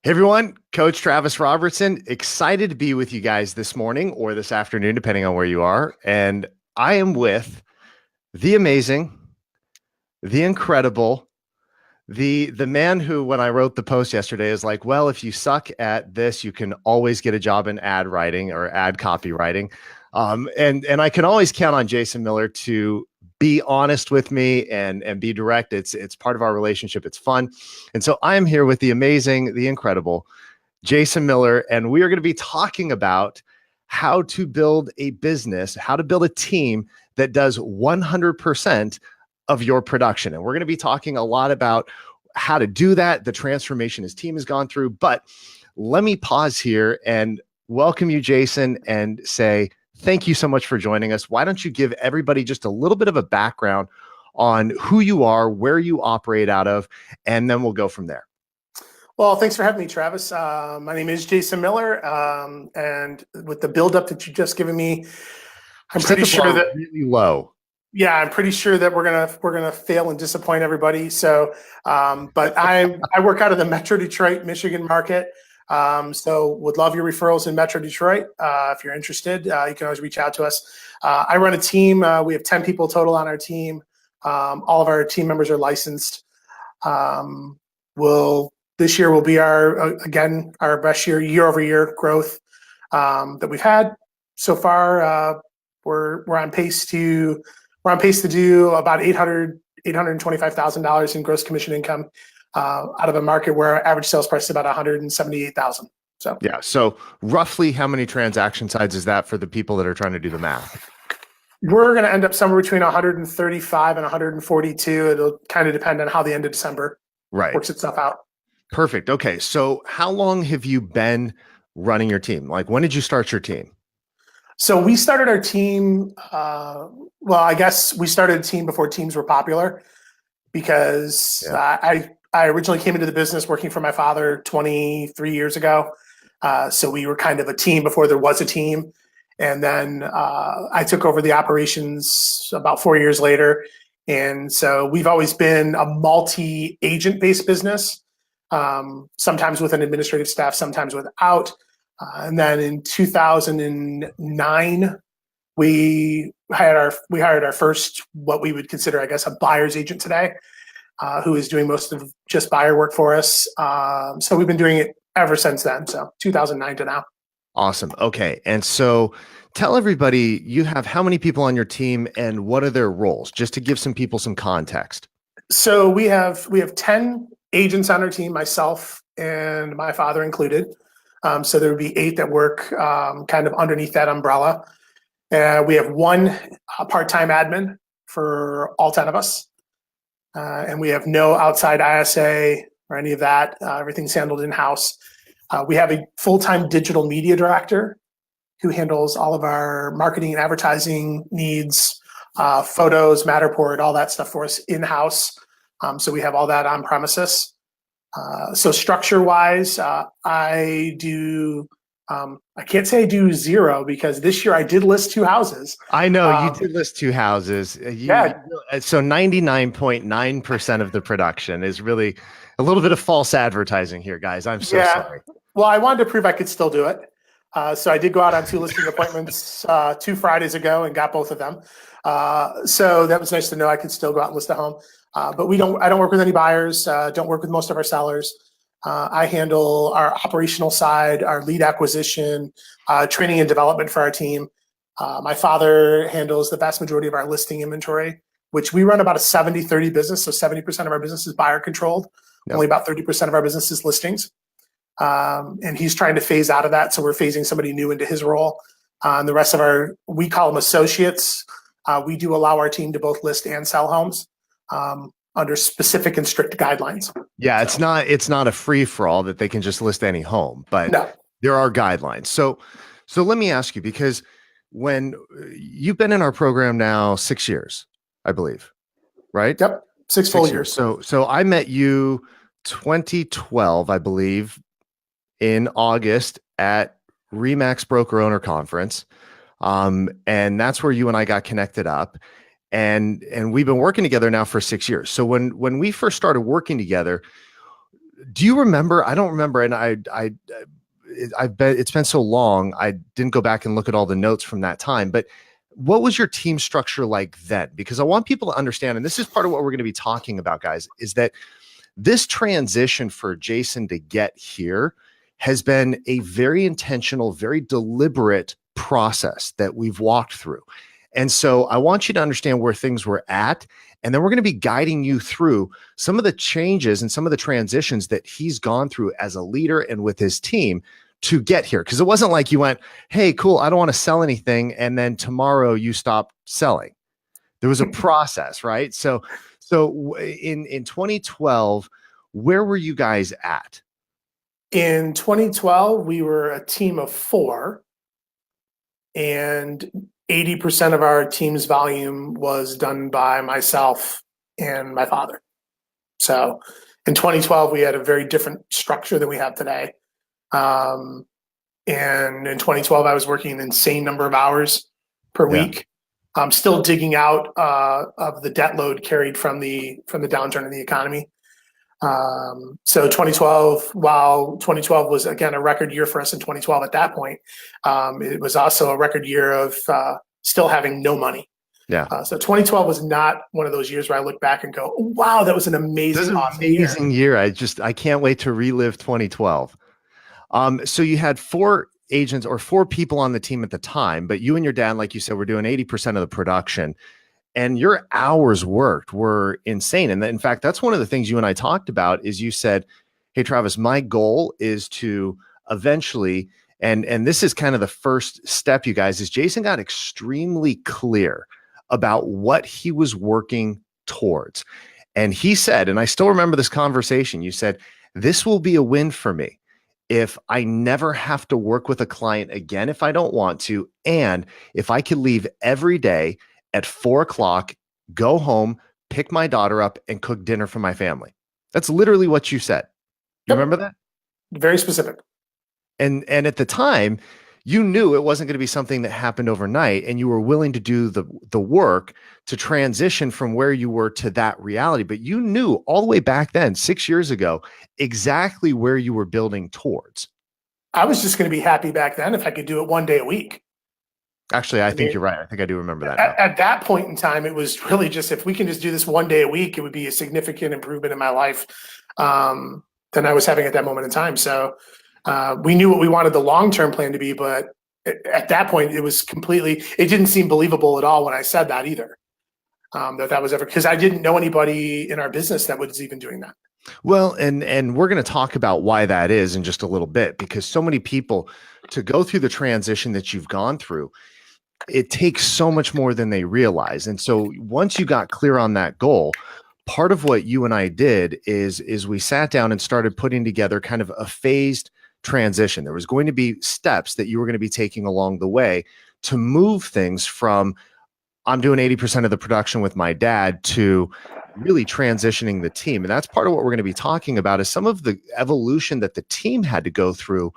Hey everyone, Coach Travis Robertson, excited to be with you guys this morning or this afternoon, depending on where you are. And I am with the amazing, the incredible, the man who, when I wrote the post yesterday, is like, well, if you suck at this, you can always get a job in ad writing or ad copywriting. And I can always count on Jason Miller to be honest with me and be direct. It's part of our relationship. It's fun. And so I am here with the amazing, the incredible Jason Miller, and we are going to be talking about how to build a business, how to build a team that does 100% of your production. And we're going to be talking a lot about how to do that, the transformation his team has gone through. But let me pause here and welcome you, Jason, and say thank you so much for joining us. Why don't you give everybody just a little bit of a background on who you are, where you operate out of, and then we'll go from there. Well, thanks for having me, Travis. My name is Jason Miller, and with the buildup that you just given me, I'm pretty sure that really low. Yeah, I'm pretty sure that we're gonna fail and disappoint everybody. So, but I work out of the Metro Detroit, Michigan market. So would love your referrals in Metro Detroit. If you're interested, you can always reach out to us. I run a team. We have 10 people total on our team. All of our team members are licensed. This year will be our best year over year growth that we've had so far. We're on pace to do about $825,000 in gross commission income out of a market where our average sales price is about $178,000. So yeah. So roughly how many transaction sides is that for the people that are trying to do the math? We're going to end up somewhere between 135 and 142. It'll kind of depend on how the end of December works itself out. Perfect. Okay. So how long have you been running your team? Like, when did you start your team? So we started our team. I guess we started a team before teams were popular because I originally came into the business working for my father 23 years ago. So we were kind of a team before there was a team. And then I took over the operations about 4 years later. And so we've always been a multi-agent based business. Sometimes with an administrative staff, sometimes without. And then in 2009, we hired our first, what we would consider, I guess, a buyer's agent today, who is doing most of just buyer work for us. So we've been doing it ever since then. So 2009 to now. Awesome. Okay. And so tell everybody, you have how many people on your team and what are their roles, just to give some people some context. So we have 10 agents on our team, myself and my father included. So there would be 8 that work kind of underneath that umbrella. We have one part-time admin for all 10 of us. And we have no outside ISA or any of that. Everything's handled in-house. We have a full-time digital media director who handles all of our marketing and advertising needs, photos, Matterport, all that stuff for us in-house. So we have all that on premises. So structure-wise, I can't say I do 0 because this year I did list 2 houses. I know you did list 2 houses. So 99.9% of the production is really a little bit of false advertising here, guys. I'm so sorry. Well, I wanted to prove I could still do it. So I did go out on 2 listing appointments 2 Fridays ago and got both of them. So that was nice to know I could still go out and list a home. But I don't work with any buyers, don't work with most of our sellers. I handle our operational side, our lead acquisition, training and development for our team. My father handles the vast majority of our listing inventory, which we run about a 70-30 business. So 70% of our business is buyer controlled. Yep. Only about 30% of our business is listings. And he's trying to phase out of that. So we're phasing somebody new into his role. And the rest of we call them associates. We do allow our team to both list and sell homes. Under specific and strict guidelines. Yeah, it's not a free for all that they can just list any home, but there are guidelines. So let me ask you, because when you've been in our program now 6 years, I believe, right? Yep, 6 full years. So I met you 2012, I believe, in August at Remax Broker Owner Conference, and that's where you and I got connected up. And we've been working together now for 6 years. So when we first started working together, Do you remember? I don't remember, and I've been, it's been so long. I didn't go back and look at all the notes from that time, but what was your team structure like then? Because I want people to understand, and this is part of what we're going to be talking about, guys, is that this transition for Jason to get here has been a very intentional, very deliberate process that we've walked through. And so I want you to understand where things were at. And then we're going to be guiding you through some of the changes and some of the transitions that he's gone through as a leader and with his team to get here. Because it wasn't like you went, hey, cool, I don't want to sell anything. And then tomorrow you stopped selling. There was a process, right? So in 2012, where were you guys at? In 2012, we were a team of 4, and 80% of our team's volume was done by myself and my father. So in 2012, we had a very different structure than we have today. And in 2012, I was working an insane number of hours per week. I'm still digging out of the debt load carried from the downturn in the economy. So 2012, while 2012 was again a record year for us in 2012 at that point, it was also a record year of still having no money. Yeah. So 2012 was not one of those years where I look back and go, wow, that was an amazing, awesome year. I can't wait to relive 2012. So you had 4 agents or 4 people on the team at the time, but you and your dad, like you said, were doing 80% of the production, and your hours worked were insane. And in fact, that's one of the things you and I talked about is you said, hey, Travis, my goal is to eventually, and this is kind of the first step, you guys, is Jason got extremely clear about what he was working towards. And he said, and I still remember this conversation, you said, this will be a win for me if I never have to work with a client again, if I don't want to, and if I could leave every day at 4:00, go home, pick my daughter up, and cook dinner for my family. That's literally what you said. You remember that? Very specific. And at the time, you knew it wasn't going to be something that happened overnight, and you were willing to do the work to transition from where you were to that reality. But you knew all the way back then, 6 years ago, exactly where you were building towards. I was just going to be happy back then if I could do it one day a week. Actually, I think you're right. I think I do remember that. At that point in time, it was really just, if we can just do this one day a week, it would be a significant improvement in my life than I was having at that moment in time. So we knew what we wanted the long-term plan to be, but at that point, it was completely, it didn't seem believable at all when I said that either. That was ever, because I didn't know anybody in our business that was even doing that. Well, and we're going to talk about why that is in just a little bit, because so many people, to go through the transition that you've gone through, it takes so much more than they realize. And so once you got clear on that goal, part of what you and I did is we sat down and started putting together kind of a phased transition. There was going to be steps that you were going to be taking along the way to move things from I'm doing 80% of the production with my dad to really transitioning the team. And that's part of what we're going to be talking about is some of the evolution that the team had to go through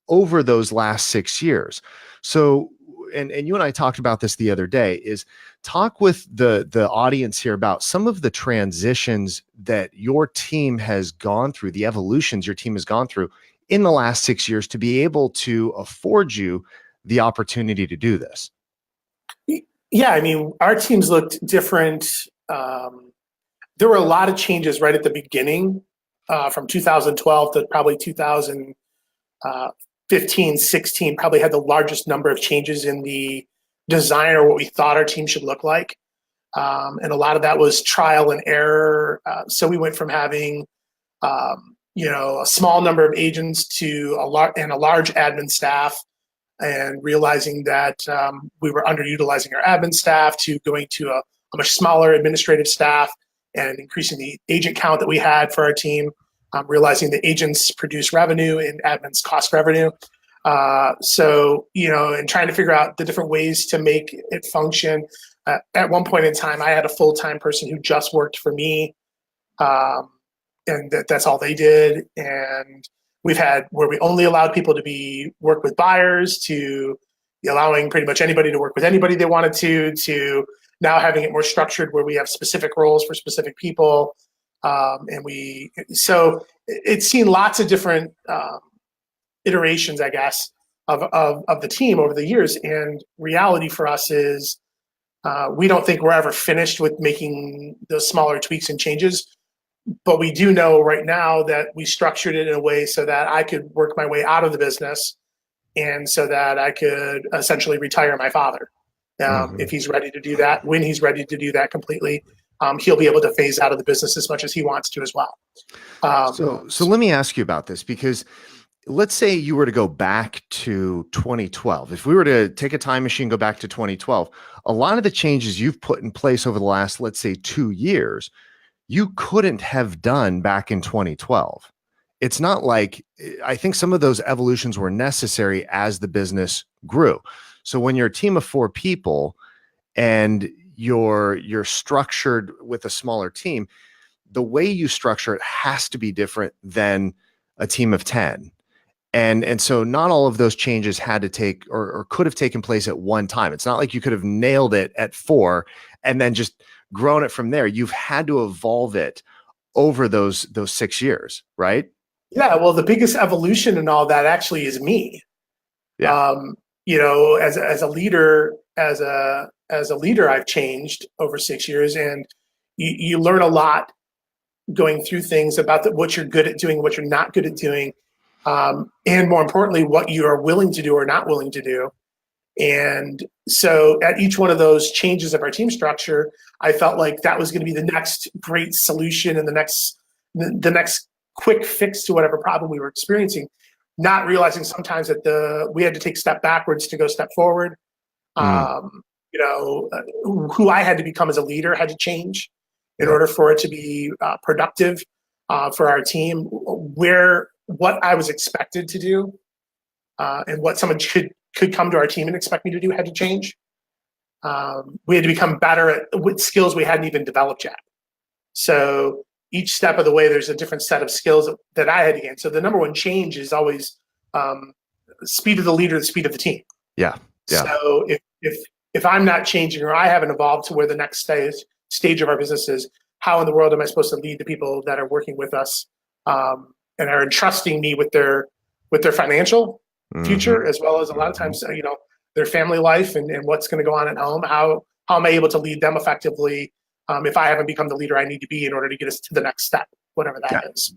over those last 6 years. So, and you and I talked about this the other day, is talk with the audience here about some of the transitions that your team has gone through, the evolutions your team has gone through in the last 6 years to be able to afford you the opportunity to do this. Yeah, I mean, our teams looked different. There were a lot of changes right at the beginning from 2012 to probably 2015, 16, probably had the largest number of changes in the design or what we thought our team should look like. And a lot of that was trial and error. So we went from having, a small number of agents to a large admin staff, and realizing that we were underutilizing our admin staff to going to a much smaller administrative staff and increasing the agent count that we had for our team, realizing the agents produce revenue and admins cost revenue. And trying to figure out the different ways to make it function. At one point in time, I had a full-time person who just worked for me, and that's all they did. And we've had where we only allowed people to work with buyers, to allowing pretty much anybody to work with anybody they wanted to now having it more structured where we have specific roles for specific people. So it's seen lots of different iterations, I guess, of the team over the years. And reality for us is we don't think we're ever finished with making those smaller tweaks and changes. But we do know right now that we structured it in a way so that I could work my way out of the business and so that I could essentially retire my father. If he's ready to do that, when he's ready to do that completely, he'll be able to phase out of the business as much as he wants to as well. So let me ask you about this, because let's say you were to go back to 2012. If we were to take a time machine, go back to 2012, a lot of the changes you've put in place over the last, let's say, 2 years, you couldn't have done back in 2012. It's not like, I think some of those evolutions were necessary as the business grew. So when you're a team of 4 people and you're structured with a smaller team, the way you structure it has to be different than a team of 10. And so not all of those changes had to take or could have taken place at one time. It's not like you could have nailed it at 4 and then just grown it from there. You've had to evolve it over those 6 years, right? Yeah, well, the biggest evolution in all that actually is me. Yeah. As a leader, I've changed over 6 years, and you learn a lot going through things about what you're good at doing, what you're not good at doing, and more importantly, what you are willing to do or not willing to do. And so at each one of those changes of our team structure, I felt like that was going to be the next great solution and the next quick fix to whatever problem we were experiencing, not realizing sometimes that we had to take a step backwards to go step forward. Who I had to become as a leader had to change in order for it to be productive for our team. What I was expected to do and what someone could come to our team and expect me to do had to change. We had to become better at with skills we hadn't even developed yet. So each step of the way, there's a different set of skills that I had to gain. So the number one change is always speed of the leader, the speed of the team. Yeah. So if I'm not changing or I haven't evolved to where the next stage of our business is, how in the world am I supposed to lead the people that are working with us and are entrusting me with their financial future, as well as a lot of times, their family life and what's going to go on at home? How am I able to lead them effectively if I haven't become the leader I need to be in order to get us to the next step, whatever that is?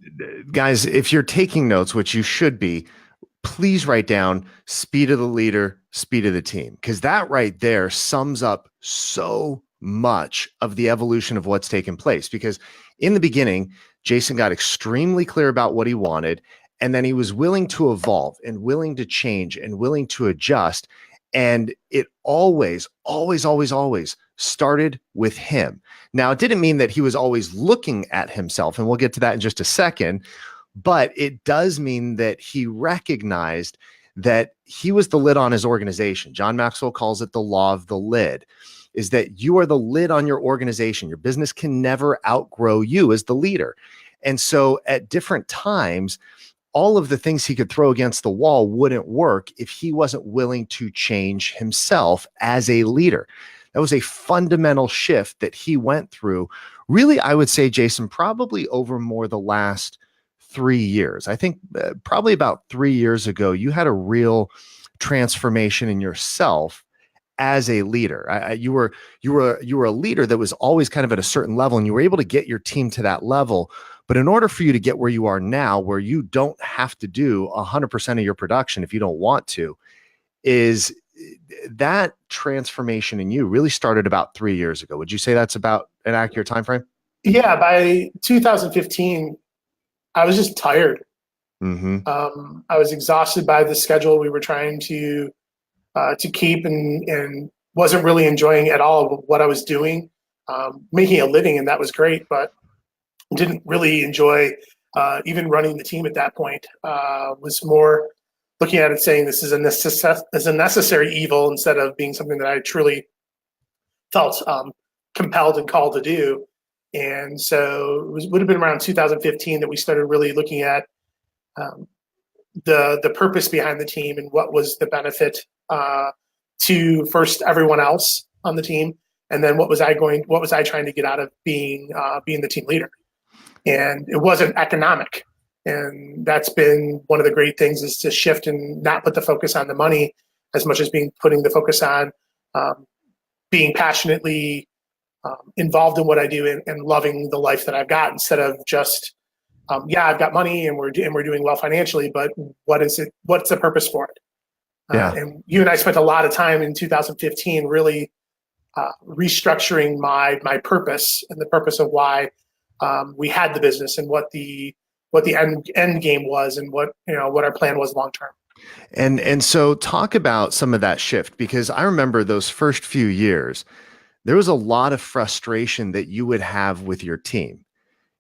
Guys, if you're taking notes, which you should be, please write down speed of the leader, speed of the team, because that right there sums up so much of the evolution of what's taken place. Because in the beginning, Jason got extremely clear about what he wanted, and then he was willing to evolve and willing to change and willing to adjust. And it always started with him. Now, it didn't mean that he was always looking at himself, and we'll get to that in just a second, but it does mean that he recognized that he was the lid on his organization. John Maxwell calls it the law of the lid, is that you are the lid on your organization. Your business can never outgrow you as the leader. And so at different times, all of the things he could throw against the wall wouldn't work if he wasn't willing to change himself as a leader. That was a fundamental shift that he went through. Really, I would say, Jason, probably over more the last 3 years. I think probably about 3 years ago, you had a real transformation in yourself as a leader. You were a leader that was always kind of at a certain level, and you were able to get your team to that level. But in order for you to get where you are now, where you don't have to do 100% of your production if you don't want to, is that transformation in you really started about 3 years ago. Would you say that's about an accurate time frame? Yeah, by 2015, I was just tired. I was exhausted by the schedule we were trying to keep, and wasn't really enjoying at all what I was doing, making a living, and that was great, but didn't really enjoy even running the team at that point. Was more looking at it saying this is a necessary evil instead of being something that I truly felt compelled and called to do. And so it would have been around 2015 that we started really looking at the purpose behind the team and what was the benefit to first everyone else on the team, and then what was I trying to get out of being the team leader. and it wasn't economic. And that's been one of the great things, is to shift and not put the focus on the money as much as putting the focus on being passionately involved in what I do, and loving the life that I've got, instead of just I've got money and we're doing well financially, but what is it? What's the purpose for it? Yeah. And you and I spent a lot of time in 2015 really restructuring my purpose, and the purpose of why we had the business, and what the end game was, and what our plan was long term. And so talk about some of that shift, because I remember those first few years, there was a lot of frustration that you would have with your team.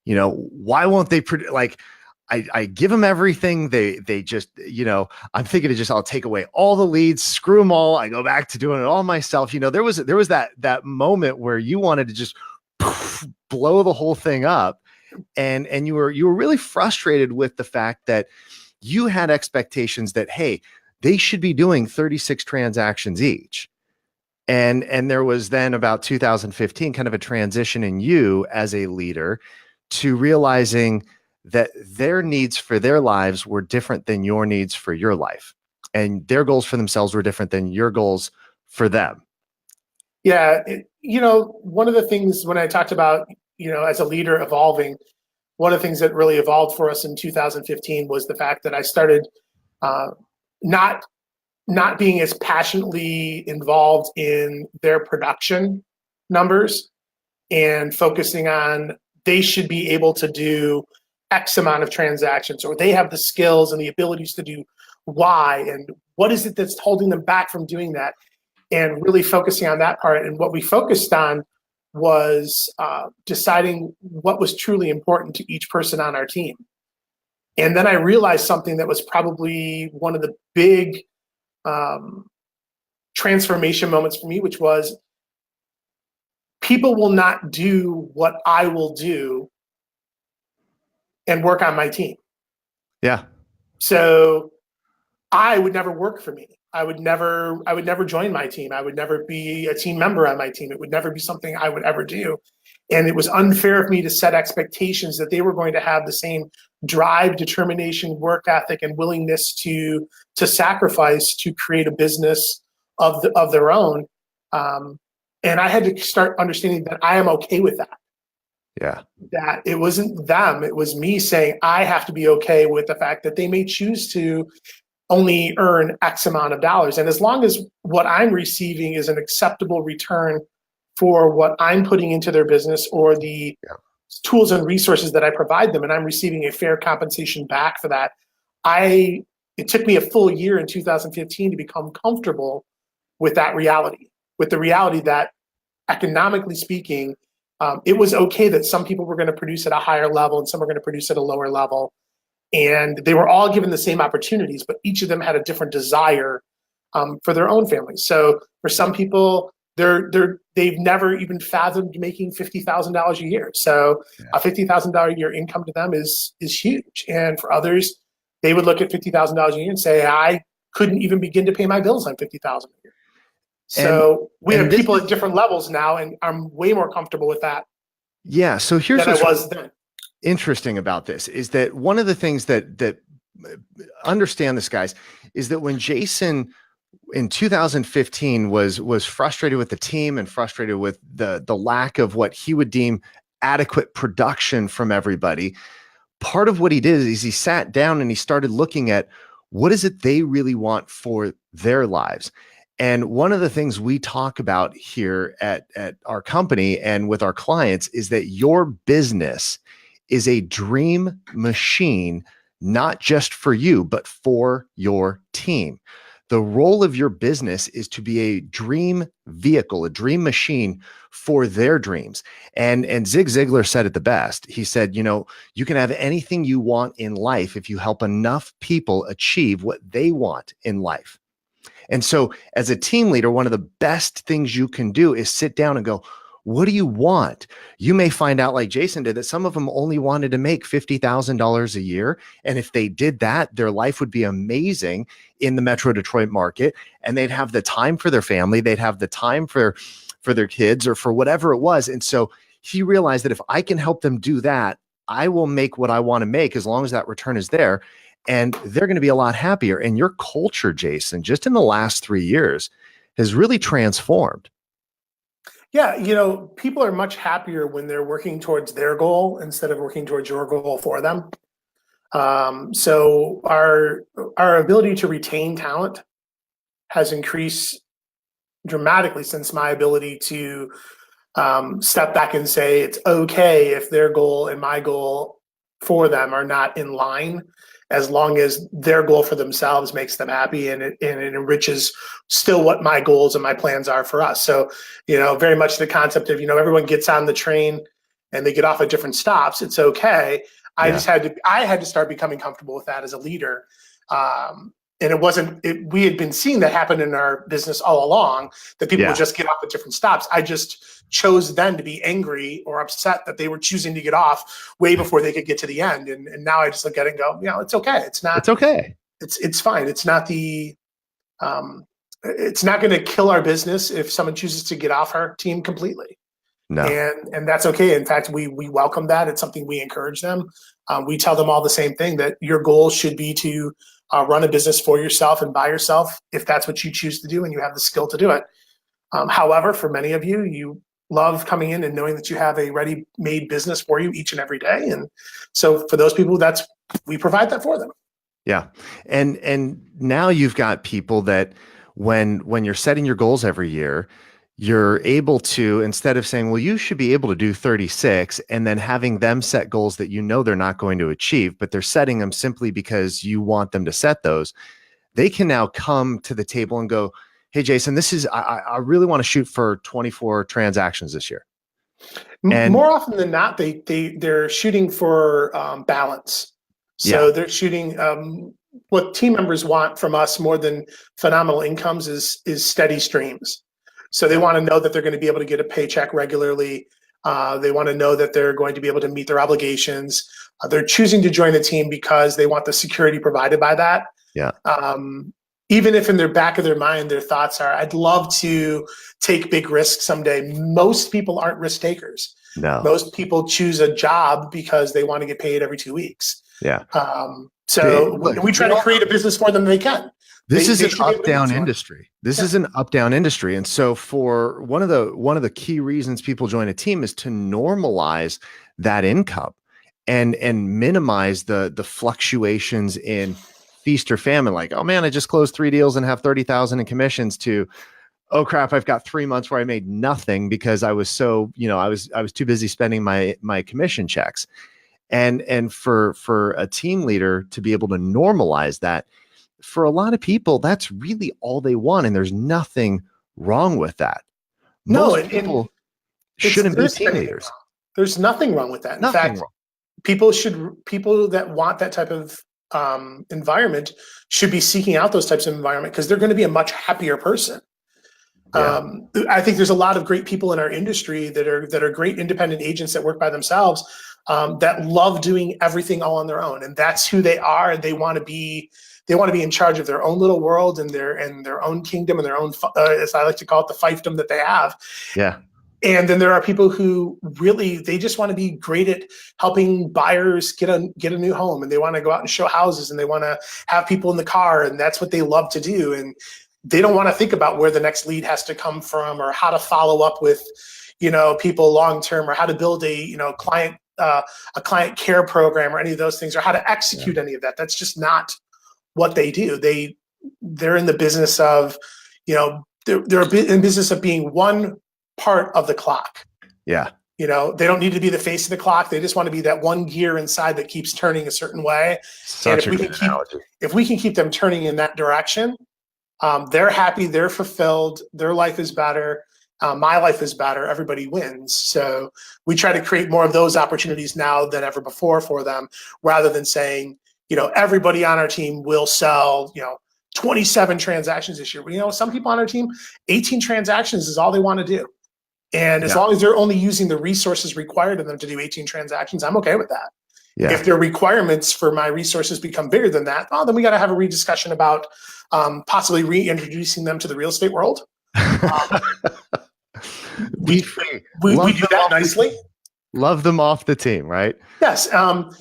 Why won't they like, I give them everything. They just, I'm thinking of just, I'll take away all the leads, screw them all. I go back to doing it all myself. There was that moment where you wanted to just blow the whole thing up. And you were really frustrated with the fact that you had expectations that, hey, they should be doing 36 transactions each. And there was then about 2015 kind of a transition in you as a leader to realizing that their needs for their lives were different than your needs for your life, and their goals for themselves were different than your goals for them. Yeah. One of the things when I talked about, as a leader evolving, one of the things that really evolved for us in 2015 was the fact that I started not being as passionately involved in their production numbers, and focusing on they should be able to do X amount of transactions, or they have the skills and the abilities to do Y, and what is it that's holding them back from doing that, and really focusing on that part. And what we focused on was deciding what was truly important to each person on our team. And then I realized something that was probably one of the big transformation moments for me, which was, people will not do what I will do and work on my team. Yeah. So I would never work for me. I would never join my team. I would never be a team member on my team. It would never be something I would ever do. And it was unfair of me to set expectations that they were going to have the same drive, determination, work ethic, and willingness to sacrifice to create a business of their own. And I had to start understanding that I am okay with that. Yeah. That it wasn't them, it was me saying I have to be okay with the fact that they may choose to only earn X amount of dollars. And as long as what I'm receiving is an acceptable return for what I'm putting into their business, or the tools and resources that I provide them, and I'm receiving a fair compensation back for that, it took me a full year in 2015 to become comfortable with that reality, with the reality that, economically speaking, it was okay that some people were going to produce at a higher level and some were going to produce at a lower level. And they were all given the same opportunities, but each of them had a different desire for their own families. So for some people, they've never even fathomed making $50,000 a year. So a $50,000 a year income to them is huge. And for others, they would look at $50,000 a year and say, I couldn't even begin to pay my bills on $50,000 a year. So we have people at different levels now, and I'm way more comfortable with that. Yeah. So here's what I was then. Interesting about this is that one of the things that understand this, guys, is that when Jason in 2015 was frustrated with the team and frustrated with the lack of what he would deem adequate production from everybody, part of what he did is he sat down and he started looking at what is it they really want for their lives. And one of the things we talk about here at our company and with our clients is that your business is a dream machine, not just for you, but for your team. The role of your business is to be a dream vehicle, a dream machine for their dreams. And Zig Ziglar said it the best. He said, you can have anything you want in life if you help enough people achieve what they want in life. And so as a team leader, one of the best things you can do is sit down and go, what do you want? You may find out, like Jason did, that some of them only wanted to make $50,000 a year. And if they did that, their life would be amazing in the Metro Detroit market. And they'd have the time for their family. They'd have the time for their kids or for whatever it was. And so he realized that if I can help them do that, I will make what I want to make as long as that return is there. And they're going to be a lot happier. And your culture, Jason, just in the last 3 years has really transformed. Yeah, people are much happier when they're working towards their goal instead of working towards your goal for them. So our ability to retain talent has increased dramatically since my ability to step back and say it's okay if their goal and my goal for them are not in line, as long as their goal for themselves makes them happy and it enriches still what my goals and my plans are for us. So, very much the concept of, everyone gets on the train and they get off at different stops. It's okay. I had to start becoming comfortable with that as a leader. And we had been seeing that happen in our business all along, that people would just get off at different stops. I just chose then to be angry or upset that they were choosing to get off way before they could get to the end. And now I just look at it and go, it's okay. It's okay. It's fine. It's not it's not going to kill our business if someone chooses to get off our team completely. No. And that's okay. In fact, we welcome that. It's something we encourage them. We tell them all the same thing, that your goal should be to run a business for yourself and by yourself, if that's what you choose to do and you have the skill to do it. However, for many of you, you love coming in and knowing that you have a ready-made business for you each and every day. And so for those people, we provide that for them. Yeah. And now you've got people that when you're setting your goals every year, you're able to, instead of saying, well, you should be able to do 36, and then having them set goals that they're not going to achieve, but they're setting them simply because you want them to set those, they can now come to the table and go, hey, Jason, I really want to shoot for 24 transactions this year. And more often than not, they're shooting for balance. So they're shooting, what team members want from us more than phenomenal incomes is steady streams. So they want to know that they're going to be able to get a paycheck regularly. They want to know that they're going to be able to meet their obligations. They're choosing to join the team because they want the security provided by that. Yeah. Even if in their back of their mind, their thoughts are, I'd love to take big risks someday. Most people aren't risk takers. No. Most people choose a job because they want to get paid every 2 weeks. Yeah. So we try to create a business for them they can. This is an up-down industry. This is an up-down industry. And so for one of the key reasons people join a team is to normalize that income and minimize the fluctuations in feast or famine. Like, oh man, I just closed 3 deals and have 30,000 in commissions, to, oh crap, I've got 3 months where I made nothing because I was so, I was too busy spending my commission checks. And for a team leader to be able to normalize that, for a lot of people, that's really all they want. And there's nothing wrong with that. Most people shouldn't be team leaders. There's nothing wrong with that. In fact, people that want that type of environment should be seeking out those types of environment, because they're going to be a much happier person. Yeah. I think there's a lot of great people in our industry that are great independent agents that work by themselves, that love doing everything all on their own, and that's who they are. And they want to be in charge of their own little world and their own kingdom and their own, as I like to call it, the fiefdom that they have. Yeah. And then there are people who they just want to be great at helping buyers get a new home, and they want to go out and show houses, and they want to have people in the car, and that's what they love to do. And they don't want to think about where the next lead has to come from, or how to follow up with, people long-term, or how to build a client care program, or any of those things, or how to execute any of that. That's just not what they do. They're in the business of, they're in business of being one part of the clock. Yeah. They don't need to be the face of the clock. They just want to be that one gear inside that keeps turning a certain way. Such a good analogy. If we can keep them turning in that direction, they're happy, they're fulfilled, their life is better, my life is better, everybody wins. So we try to create more of those opportunities now than ever before for them, rather than saying, everybody on our team will sell, 27 transactions this year. But, some people on our team, 18 transactions is all they want to do. And as long as they're only using the resources required of them to do 18 transactions, I'm okay with that. Yeah. If their requirements for my resources become bigger than that, then we got to have a rediscussion about possibly reintroducing them to the real estate world. We do that nicely. Love them off the team, right? Yes. And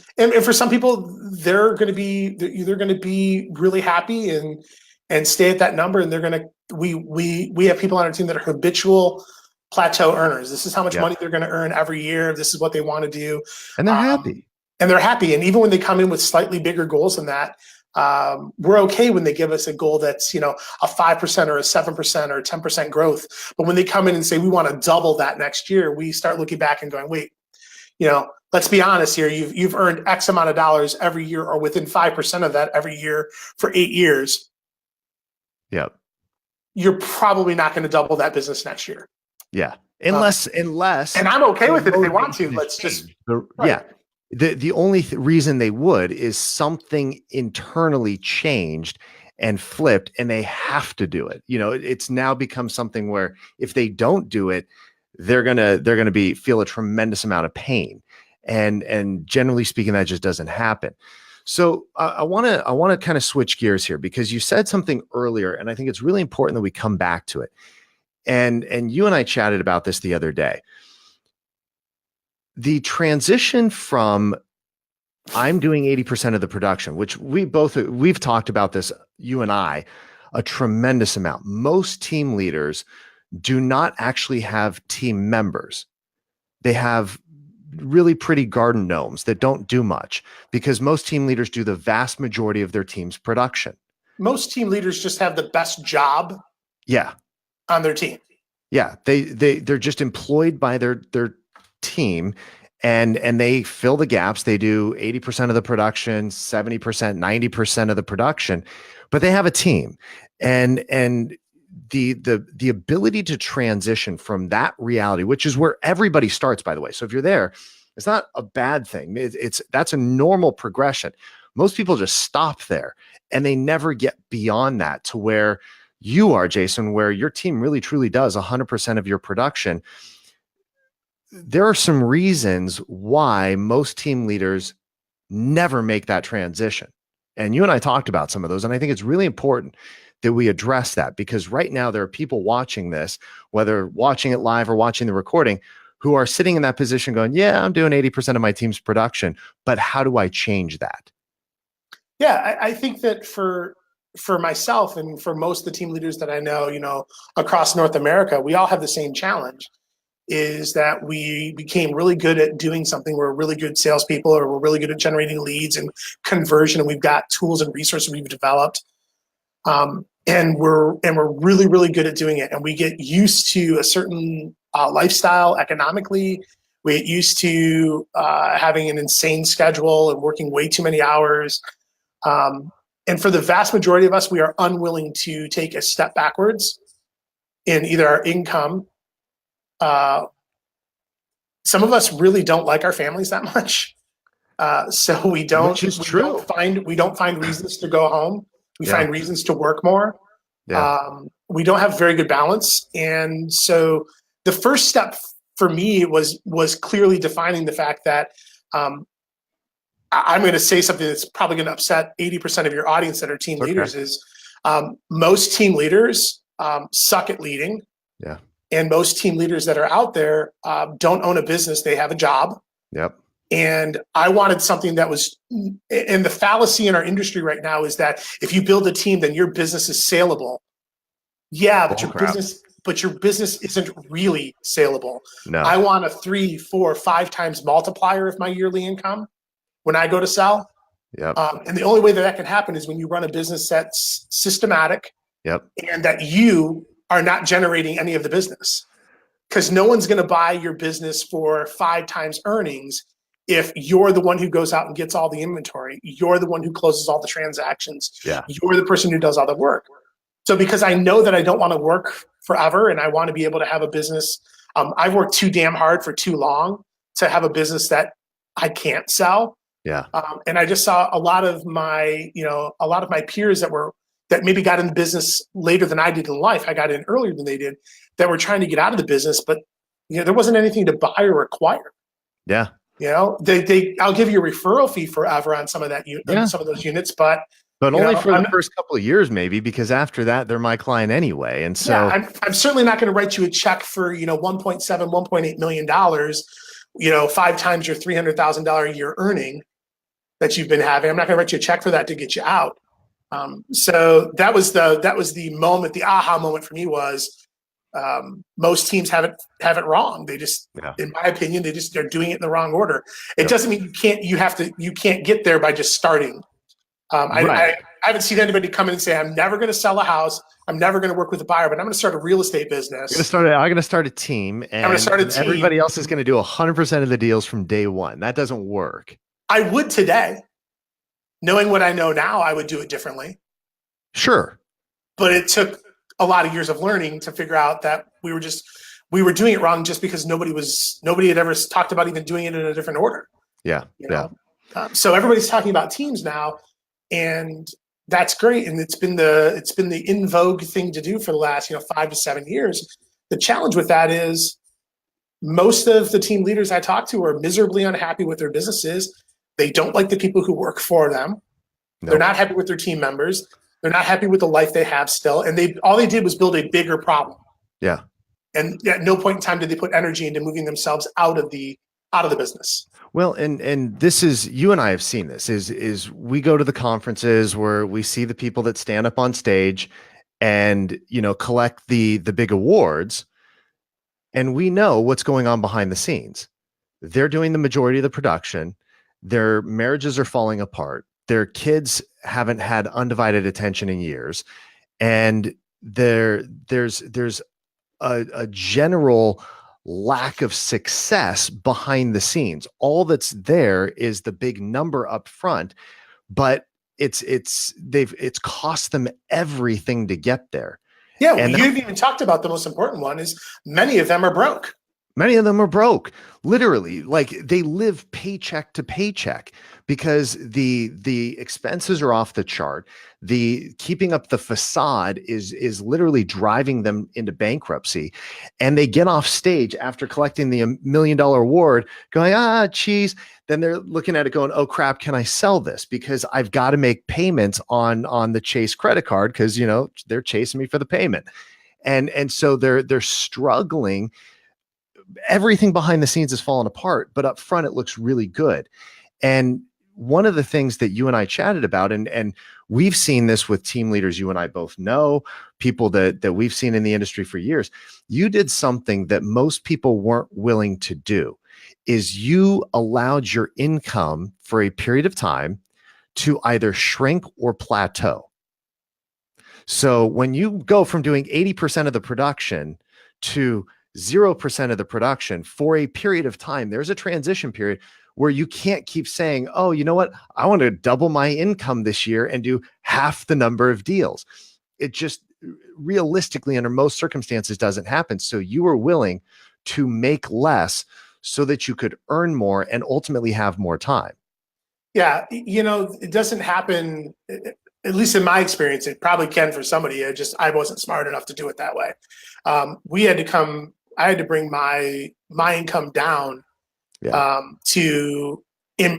for some people, they're either going to be really happy and stay at that number. And they're going to, we have people on our team that are habitual plateau earners. This is how much money they're going to earn every year. This is what they want to do. And they're happy. And they're happy. And even when they come in with slightly bigger goals than that, we're okay when they give us a goal that's, a 5% or a 7% or a 10% growth. But when they come in and say, we want to double that next year, we start looking back and going, wait, let's be honest here. You've earned X amount of dollars every year or within 5% of that every year for 8 years. Yep. You're probably not going to double that business next year. Yeah. Unless, and I'm okay with it if they want to. Let's just, yeah. The only reason they would is something internally changed and flipped, and they have to do it. It's now become something where if they don't do it, they're gonna feel a tremendous amount of pain, and generally speaking, that just doesn't happen. So I want to kind of switch gears here, because you said something earlier, and I think it's really important that we come back to it. And you and I chatted about this the other day. The transition from I'm doing 80% of the production, which we've talked about this, you and I, a tremendous amount. Most team leaders do not actually have team members. They have really pretty garden gnomes that don't do much, because most team leaders do the vast majority of their team's production. Most team leaders just have the best job on their team. Yeah. They're just employed by their team, and they fill the gaps. They do 80% of the production, 70%, 90% of the production, but they have a team. And the ability to transition from that reality, which is where everybody starts, by the way. So if you're there, it's not a bad thing. That's a normal progression. Most people just stop there, and they never get beyond that to where you are, Jason, where your team really truly does 100% of your production. There are some reasons why most team leaders never make that transition. And you and I talked about some of those. And I think it's really important that we address that, because right now there are people watching this, whether watching it live or watching the recording, who are sitting in that position going, yeah, I'm doing 80% of my team's production, but how do I change that? Yeah, I think that for myself and for most of the team leaders that I know, across North America, we all have the same challenge, is that we became really good at doing something. We're really good salespeople, or we're really good at generating leads and conversion. And we've got tools and resources we've developed. And we're really, really good at doing it. And we get used to a certain lifestyle economically. We get used to having an insane schedule and working way too many hours. And for the vast majority of us, we are unwilling to take a step backwards in either our income. Some of us really don't like our families that much. So we don't find reasons to go home. We find reasons to work more. We don't have very good balance. And so the first step for me was clearly defining the fact that I'm going to say something that's probably going to upset 80% of your audience that are team leaders, is most team leaders suck at leading. Yeah. And most team leaders that are out there don't own a business. They have a job. Yep. And I wanted something that was, and the fallacy in our industry right now is that if you build a team, then your business is saleable. Yeah, but your business isn't really saleable. No. I want a 3, 4, 5 times multiplier of my yearly income when I go to sell. Yep. And the only way that can happen is when you run a business that's systematic. Yep. And that you are not generating any of the business, because no one's going to buy your business for 5 times earnings if you're the one who goes out and gets all the inventory. You're the one who closes all the transactions. Yeah. You're the person who does all the work. So because I know that I don't want to work forever and I want to be able to have a business, I've worked too damn hard for too long to have a business that I can't sell. Yeah. And I just saw a lot of my peers that maybe got in the business later than I did in life. I got in earlier than they did, that were trying to get out of the business, but there wasn't anything to buy or acquire. Yeah. I'll give you a referral fee forever on some of that, some of those units, but only for the first couple of years, maybe, because after that, they're my client anyway. And so I'm certainly not going to write you a check for, $1.7, $1.8 million 5 times your $300,000 a year earning that you've been having. I'm not going to write you a check for that to get you out. So that was the moment. The aha moment for me was most teams have it wrong. They just, in my opinion, they're doing it in the wrong order. It doesn't mean you can't get there by just starting. I haven't seen anybody come in and say, I'm never going to sell a house. I'm never going to work with a buyer, but I'm going to start a real estate business. I'm going to start a team, and everybody else is going to do 100% of the deals from day one. That doesn't work. I would today. Knowing what I know now, I would do it differently. Sure. But it took a lot of years of learning to figure out that we were doing it wrong just because nobody had ever talked about even doing it in a different order. Yeah. So everybody's talking about teams now, and that's great. And it's been the in vogue thing to do for the last 5 to 7 years. The challenge with that is most of the team leaders I talk to are miserably unhappy with their businesses. They don't like the people who work for them. Nope. They're not happy with their team members. They're not happy with the life they have still. And all they did was build a bigger problem. Yeah. And at no point in time did they put energy into moving themselves out of the business. Well, and this is, you and I have seen this, is we go to the conferences where we see the people that stand up on stage and, collect the big awards, and we know what's going on behind the scenes. They're doing the majority of the production. Their marriages are falling apart. Their kids haven't had undivided attention in years. And there's a general lack of success behind the scenes. All that's there is the big number up front, but it's cost them everything to get there. Yeah, and you've even talked about the most important one is many of them are broke. Many of them are broke, literally. Like, they live paycheck to paycheck because the expenses are off the chart. The keeping up the facade is literally driving them into bankruptcy. And they get off stage after collecting the $1 million award going, geez. Then they're looking at it going, oh crap, can I sell this? Because I've got to make payments on the Chase credit card because, they're chasing me for the payment. And so they're struggling. Everything behind the scenes is falling apart, but up front it looks really good. And one of the things that you and I chatted about, and we've seen this with team leaders you and I both know, people that we've seen in the industry for years, you did something that most people weren't willing to do, is you allowed your income for a period of time to either shrink or plateau. So when you go from doing 80% of the production to 0% of the production for a period of time, there's a transition period where you can't keep saying, oh, you know what? I want to double my income this year and do half the number of deals. It just realistically, under most circumstances, doesn't happen. So you were willing to make less so that you could earn more and ultimately have more time. Yeah. It doesn't happen, at least in my experience. It probably can for somebody. I wasn't smart enough to do it that way. I had to bring my income down to,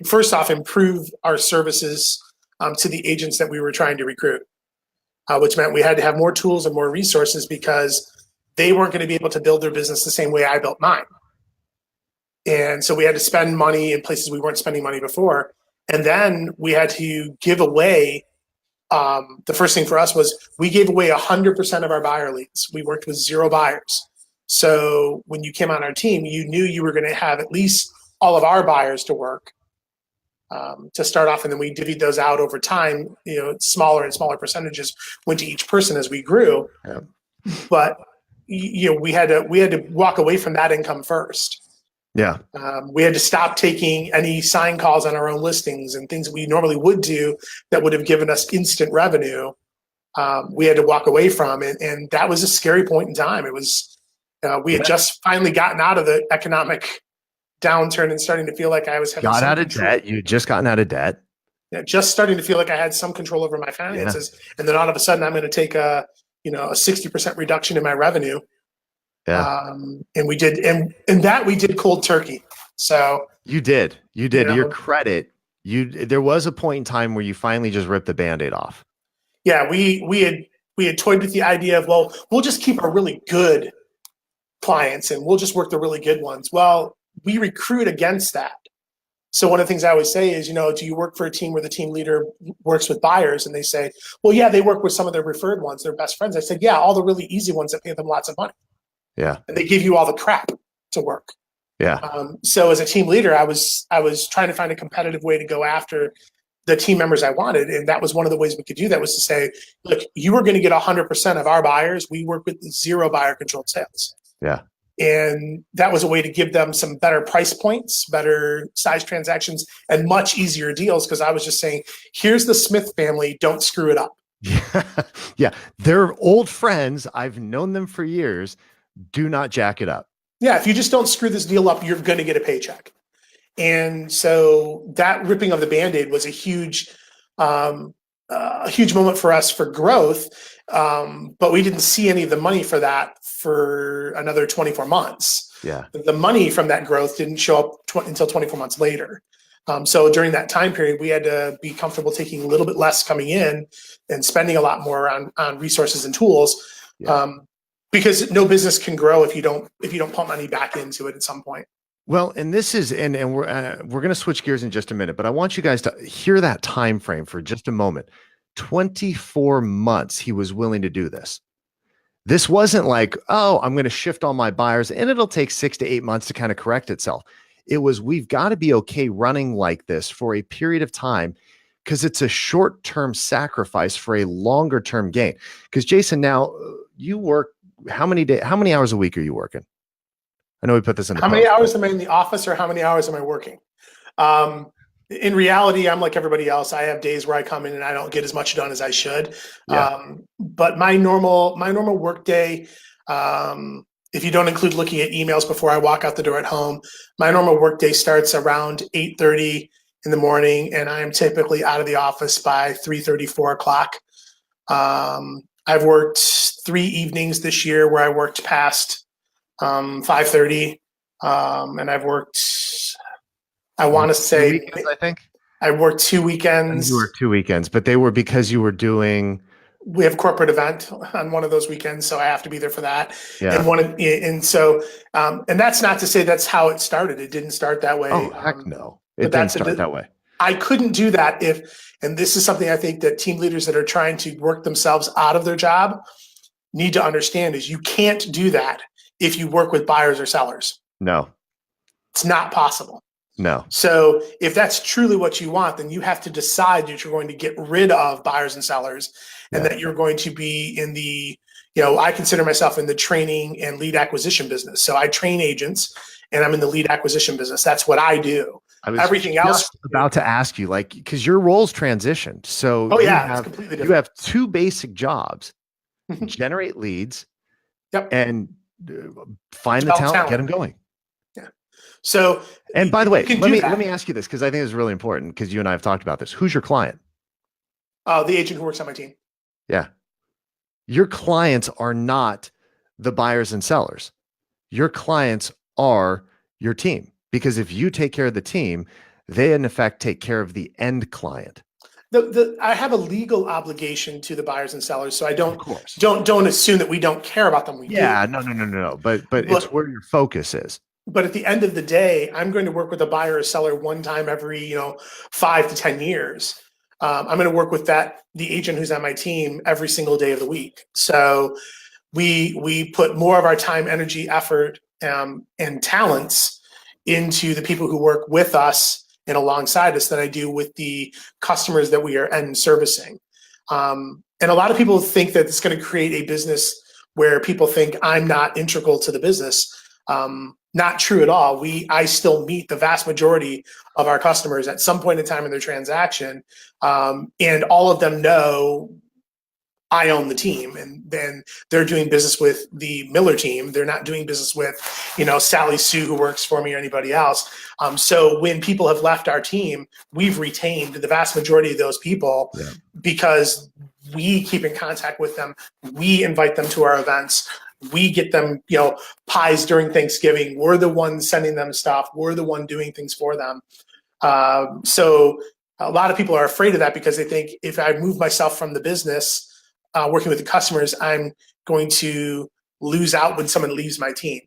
first off, improve our services to the agents that we were trying to recruit, which meant we had to have more tools and more resources because they weren't going to be able to build their business the same way I built mine. And so we had to spend money in places we weren't spending money before. And then we had to give away, the first thing for us was we gave away 100% of our buyer leads. We worked with 0 buyers. So when you came on our team, you knew you were going to have at least all of our buyers to work to start off. And then we divvied those out over time, smaller and smaller percentages went to each person as we grew. Yeah. But, we had to walk away from that income first. Yeah. We had to stop taking any sign calls on our own listings and things that we normally would do that would have given us instant revenue. We had to walk away from it. And that was a scary point in time. It was, we had just finally gotten out of the economic downturn and starting to feel like I was having debt. You just gotten out of debt. Yeah, just starting to feel like I had some control over my finances. Yeah. And then all of a sudden I'm going to take a 60% reduction in my revenue. Yeah. And we did, and that we did cold turkey. So you did your credit. There was a point in time where you finally just ripped the Band-Aid off. Yeah. We had toyed with the idea of, well, we'll just keep our really good clients and we'll just work the really good ones. Well, we recruit against that. So one of the things I always say is, do you work for a team where the team leader works with buyers? And they say, well, yeah, they work with some of their referred ones, their best friends. I said, yeah, all the really easy ones that pay them lots of money. Yeah. And they give you all the crap to work. Yeah. So as a team leader, I was trying to find a competitive way to go after the team members I wanted. And that was one of the ways we could do that, was to say, look, you are going to get 100% of our buyers. We work with 0 buyer controlled sales. Yeah. And that was a way to give them some better price points, better size transactions, and much easier deals. Because I was just saying, here's the Smith family, don't screw it up. Yeah. They're old friends. I've known them for years. Do not jack it up. Yeah. If you just don't screw this deal up, you're going to get a paycheck. And so that ripping of the Band-Aid was a huge moment for us for growth. But we didn't see any of the money for that for another 24 months. Yeah. The money from that growth didn't show up until 24 months later. So during that time period, we had to be comfortable taking a little bit less coming in and spending a lot more on resources and tools. Yeah. Because no business can grow if you don't pump money back into it at some point. Well, and this is, and we're going to switch gears in just a minute, but I want you guys to hear that time frame for just a moment. 24 months he was willing to do this. This wasn't like, oh, I'm going to shift all my buyers and it'll take 6 to 8 months to kind of correct itself. It was, we've got to be okay running like this for a period of time, because it's a short-term sacrifice for a longer-term gain. Because Jason, now you work, how many hours a week are you working? I know we put this in. How many hours am I in the office, or how many hours am I working? In reality, I'm like everybody else. I have days where I come in and I don't get as much done as I should. Yeah. But my normal work day, if you don't include looking at emails before I walk out the door at home, my normal work day starts around 8:30 in the morning, and I am typically out of the office by 3:30, 4 o'clock. I've worked 3 evenings this year where I worked past 5:30, and I've worked, I want to say, weekends, I think I worked 2 weekends. You worked 2 weekends, but they were because you were doing. We have a corporate event on one of those weekends, so I have to be there for that. Yeah. And that's not to say that's how it started. It didn't start that way. Oh, heck no. It didn't start that way. I couldn't do that and this is something I think that team leaders that are trying to work themselves out of their job need to understand, is you can't do that if you work with buyers or sellers. No. It's not possible. No. So if that's truly what you want, then you have to decide that you're going to get rid of buyers and sellers, and that you're going to be in the, I consider myself in the training and lead acquisition business. So I train agents and I'm in the lead acquisition business. That's what I do. Everything else. About to ask you, like, because your roles transitioned. So it's completely different. You have 2 basic jobs: generate leads, and find the talent, get them going. Yeah. So, and by the way, let me ask you this, because I think it's really important, because you and I have talked about this. Who's your client? The agent who works on my team. Yeah. Your clients are not the buyers and sellers. Your clients are your team, because if you take care of the team, they in effect take care of the end client. I have a legal obligation to the buyers and sellers, so I don't assume that we don't care about them. We do. No. But it's where your focus is. But at the end of the day, I'm going to work with a buyer or seller one time every 5 to 10 years. I'm going to work with the agent who's on my team every single day of the week. So we put more of our time, energy, effort, and talents into the people who work with us and alongside us than I do with the customers that we are end servicing. And a lot of people think that it's going to create a business where people think I'm not integral to the business. Not true at all. I still meet the vast majority of our customers at some point in time in their transaction. And all of them know I own the team, and then they're doing business with the Miller team. They're not doing business with, Sally Sue, who works for me, or anybody else. So when people have left our team, we've retained the vast majority of those people because we keep in contact with them. We invite them to our events. We get them, pies during Thanksgiving. We're the ones sending them stuff. We're the one doing things for them. So a lot of people are afraid of that because they think if I move myself from the business, working with the customers, I'm going to lose out when someone leaves my team.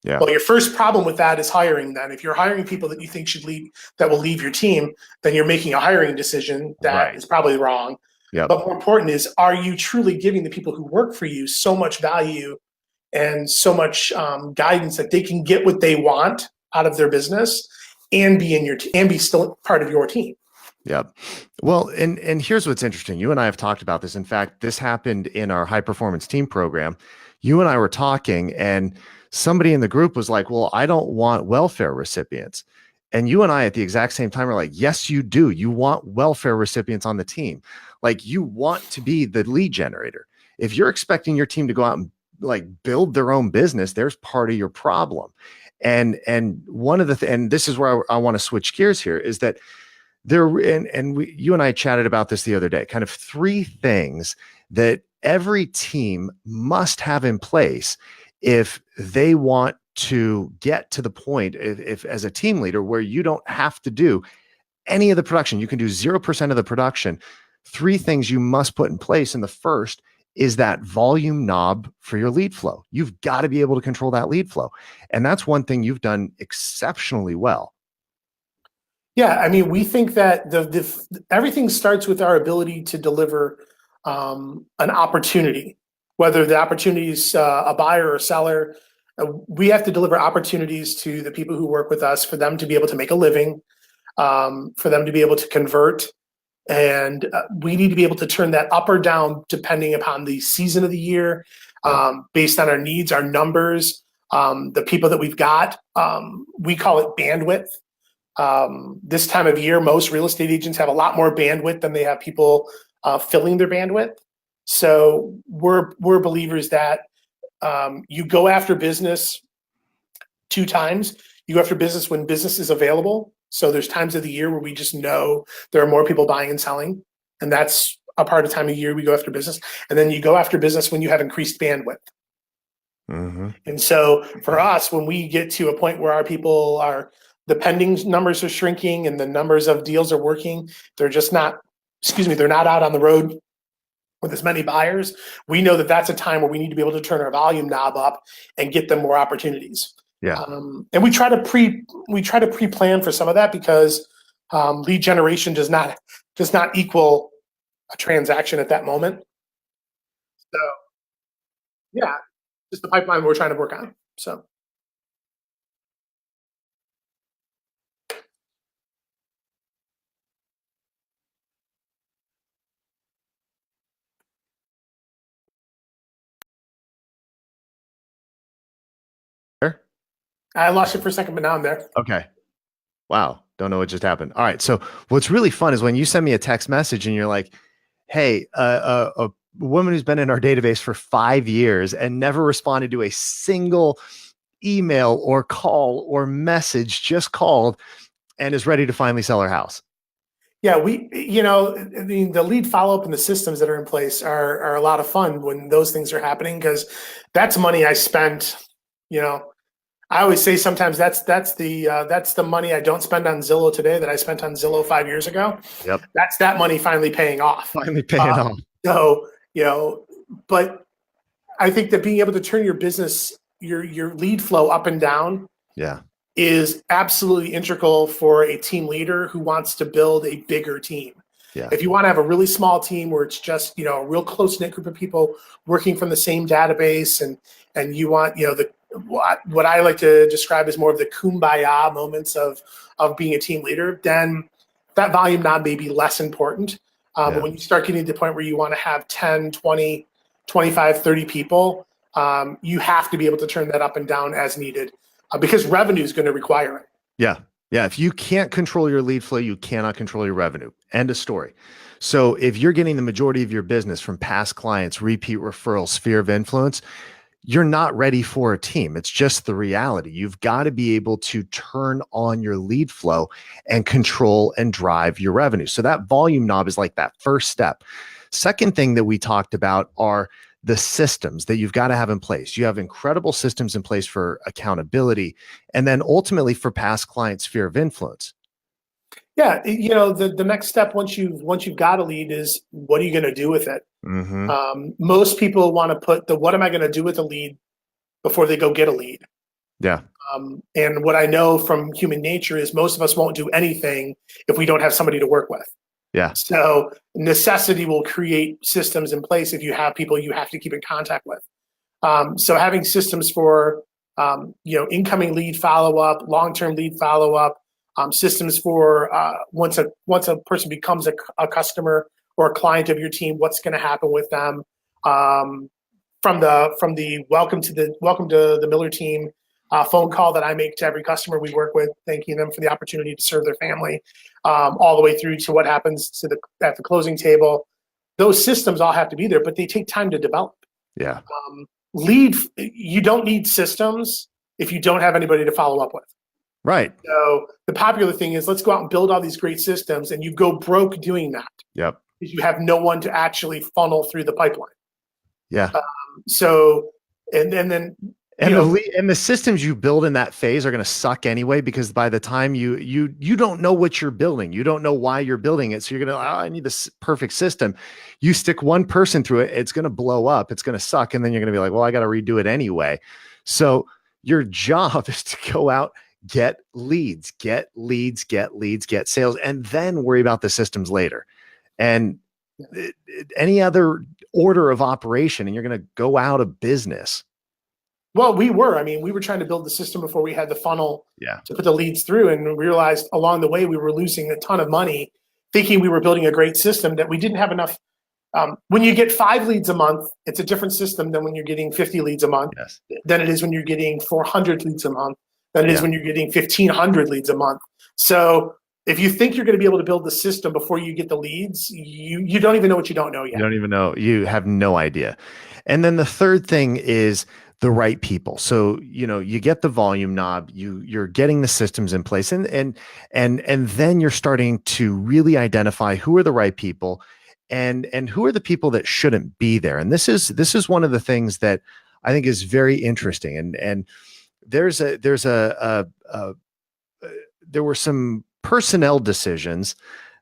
Yeah. Well, your first problem with that is hiring. Then, if you're hiring people that you think should leave, that will leave your team, then you're making a hiring decision that Right. is probably wrong. Yep. But more important is, are you truly giving the people who work for you so much value and so much guidance that they can get what they want out of their business and be in your and be still part of your team? Yep. Well, and here's what's interesting. You and I have talked about this. In fact, this happened in our high performance team program. You and I were talking, and somebody in the group was like, "Well, I don't want welfare recipients." And you and I at the exact same time are like, "Yes, you do. You want welfare recipients on the team. Like you want to be the lead generator. If you're expecting your team to go out and like build their own business, there's part of your problem." And one of the and this is where I want to switch gears here is that there you and I chatted about this the other day, kind of three things that every team must have in place if they want to get to the point if as a team leader where you don't have to do any of the production, you can do 0% of the production. Three things you must put in place, and the first is that volume knob for your lead flow. You've got to be able to control that lead flow, and that's one thing you've done exceptionally well. Yeah, I mean, we think that everything starts with our ability to deliver an opportunity, whether the opportunity is a buyer or a seller. We have to deliver opportunities to the people who work with us for them to be able to make a living, for them to be able to convert. And we need to be able to turn that up or down depending upon the season of the year, based on our needs, our numbers, the people that we've got. We call it bandwidth. This time of year, most real estate agents have a lot more bandwidth than they have people filling their bandwidth. So we're believers that you go after business two times. You go after business when business is available. So there's times of the year where we just know there are more people buying and selling, and that's a part of time of year we go after business. And then you go after business when you have increased bandwidth. Mm-hmm. And so for us, when we get to a point where our people are, the pending numbers are shrinking and the numbers of deals are working, they're just not, they're not out on the road with as many buyers. We know that that's a time where we need to be able to turn our volume knob up and get them more opportunities. Yeah. And we try to pre-plan for some of that because lead generation does not equal a transaction at that moment. So yeah, just the pipeline we're trying to work on. So. I lost you for a second, but now I'm there. Okay. Wow. Don't know what just happened. All right. So what's really fun is when you send me a text message and you're like, "Hey, a woman who's been in our database for 5 years and never responded to a single email or call or message, just called and is ready to finally sell her house." Yeah, I mean, the lead follow-up and the systems that are in place are a lot of fun when those things are happening because that's money I spent. I always say sometimes that's the money I don't spend on Zillow today that I spent on Zillow 5 years ago. Yep. That's that money finally paying off. Finally paying off. So, but I think that being able to turn your business, your lead flow up and down, Yeah. is absolutely integral for a team leader who wants to build a bigger team. Yeah. If you want to have a really small team where it's just, a real close knit group of people working from the same database, and you want, what I like to describe as more of the kumbaya moments of being a team leader, then that volume knob may be less important. But when you start getting to the point where you want to have 10, 20, 25, 30 people, you have to be able to turn that up and down as needed. Because revenue is going to require it. Yeah. Yeah. If you can't control your lead flow, you cannot control your revenue. End of story. So if you're getting the majority of your business from past clients, repeat referrals, sphere of influence, you're not ready for a team. It's just the reality. You've got to be able to turn on your lead flow and control and drive your revenue. So that volume knob is like that first step. Second thing that we talked about are the systems that you've got to have in place. You have incredible systems in place for accountability, and then ultimately for past client sphere of influence. Yeah, the next step once you've got a lead is, what are you going to do with it? Mm-hmm. Most people want to put the "what am I going to do with a lead" before they go get a lead. Yeah. And what I know from human nature is most of us won't do anything if we don't have somebody to work with. Yeah. So necessity will create systems in place if you have people you have to keep in contact with. So having systems for incoming lead follow up, long term lead follow up, systems for once a person becomes a customer or a client of your team, what's going to happen with them. From the welcome to the Miller team phone call that I make to every customer we work with, thanking them for the opportunity to serve their family, all the way through to what happens at the closing table. Those systems all have to be there, but they take time to develop. Yeah. You don't need systems if you don't have anybody to follow up with. Right. So the popular thing is let's go out and build all these great systems, and you go broke doing that. Yep. Because you have no one to actually funnel through the pipeline. Yeah. So and then the systems you build in that phase are going to suck anyway, because by the time you don't know what you're building, you don't know why you're building it. So you're going to, I need this perfect system. You stick one person through it, it's going to blow up. It's going to suck. And then you're going to be like, well, I got to redo it anyway. So your job is to go out, get leads, get sales, and then worry about the systems later. And any other order of operation, and you're going to go out of business. Well, we were trying to build the system before we had the funnel to put the leads through, and we realized along the way we were losing a ton of money thinking we were building a great system that we didn't have enough. When you get 5 leads a month, it's a different system than when you're getting 50 leads a month, than it is when you're getting 400 leads a month, than it is when you're getting 1,500 leads a month. So if you think you're going to be able to build the system before you get the leads, you don't even know what you don't know yet. You don't even know. You have no idea. And then the third thing is the right people. So, you get the volume knob, you're getting the systems in place, and then you're starting to really identify who are the right people and who are the people that shouldn't be there. And this is one of the things that I think is very interesting. And there were some personnel decisions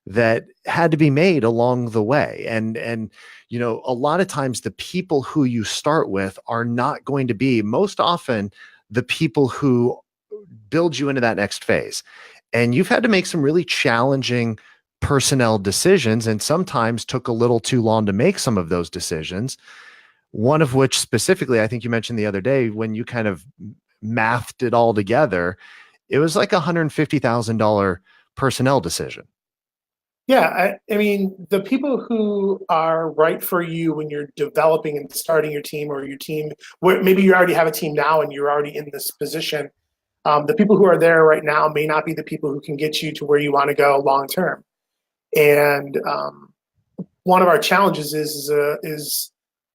that had to be made along the way. And a lot of times the people who you start with are not going to be most often the people who build you into that next phase. And you've had to make some really challenging personnel decisions, and sometimes took a little too long to make some of those decisions. One of which specifically, I think you mentioned the other day, when you kind of mathed it all together, it was like $150,000 personnel decision. Yeah, I mean, the people who are right for you when you're developing and starting your team, or your team, where maybe you already have a team now and you're already in this position, the people who are there right now may not be the people who can get you to where you want to go long term. And one of our challenges is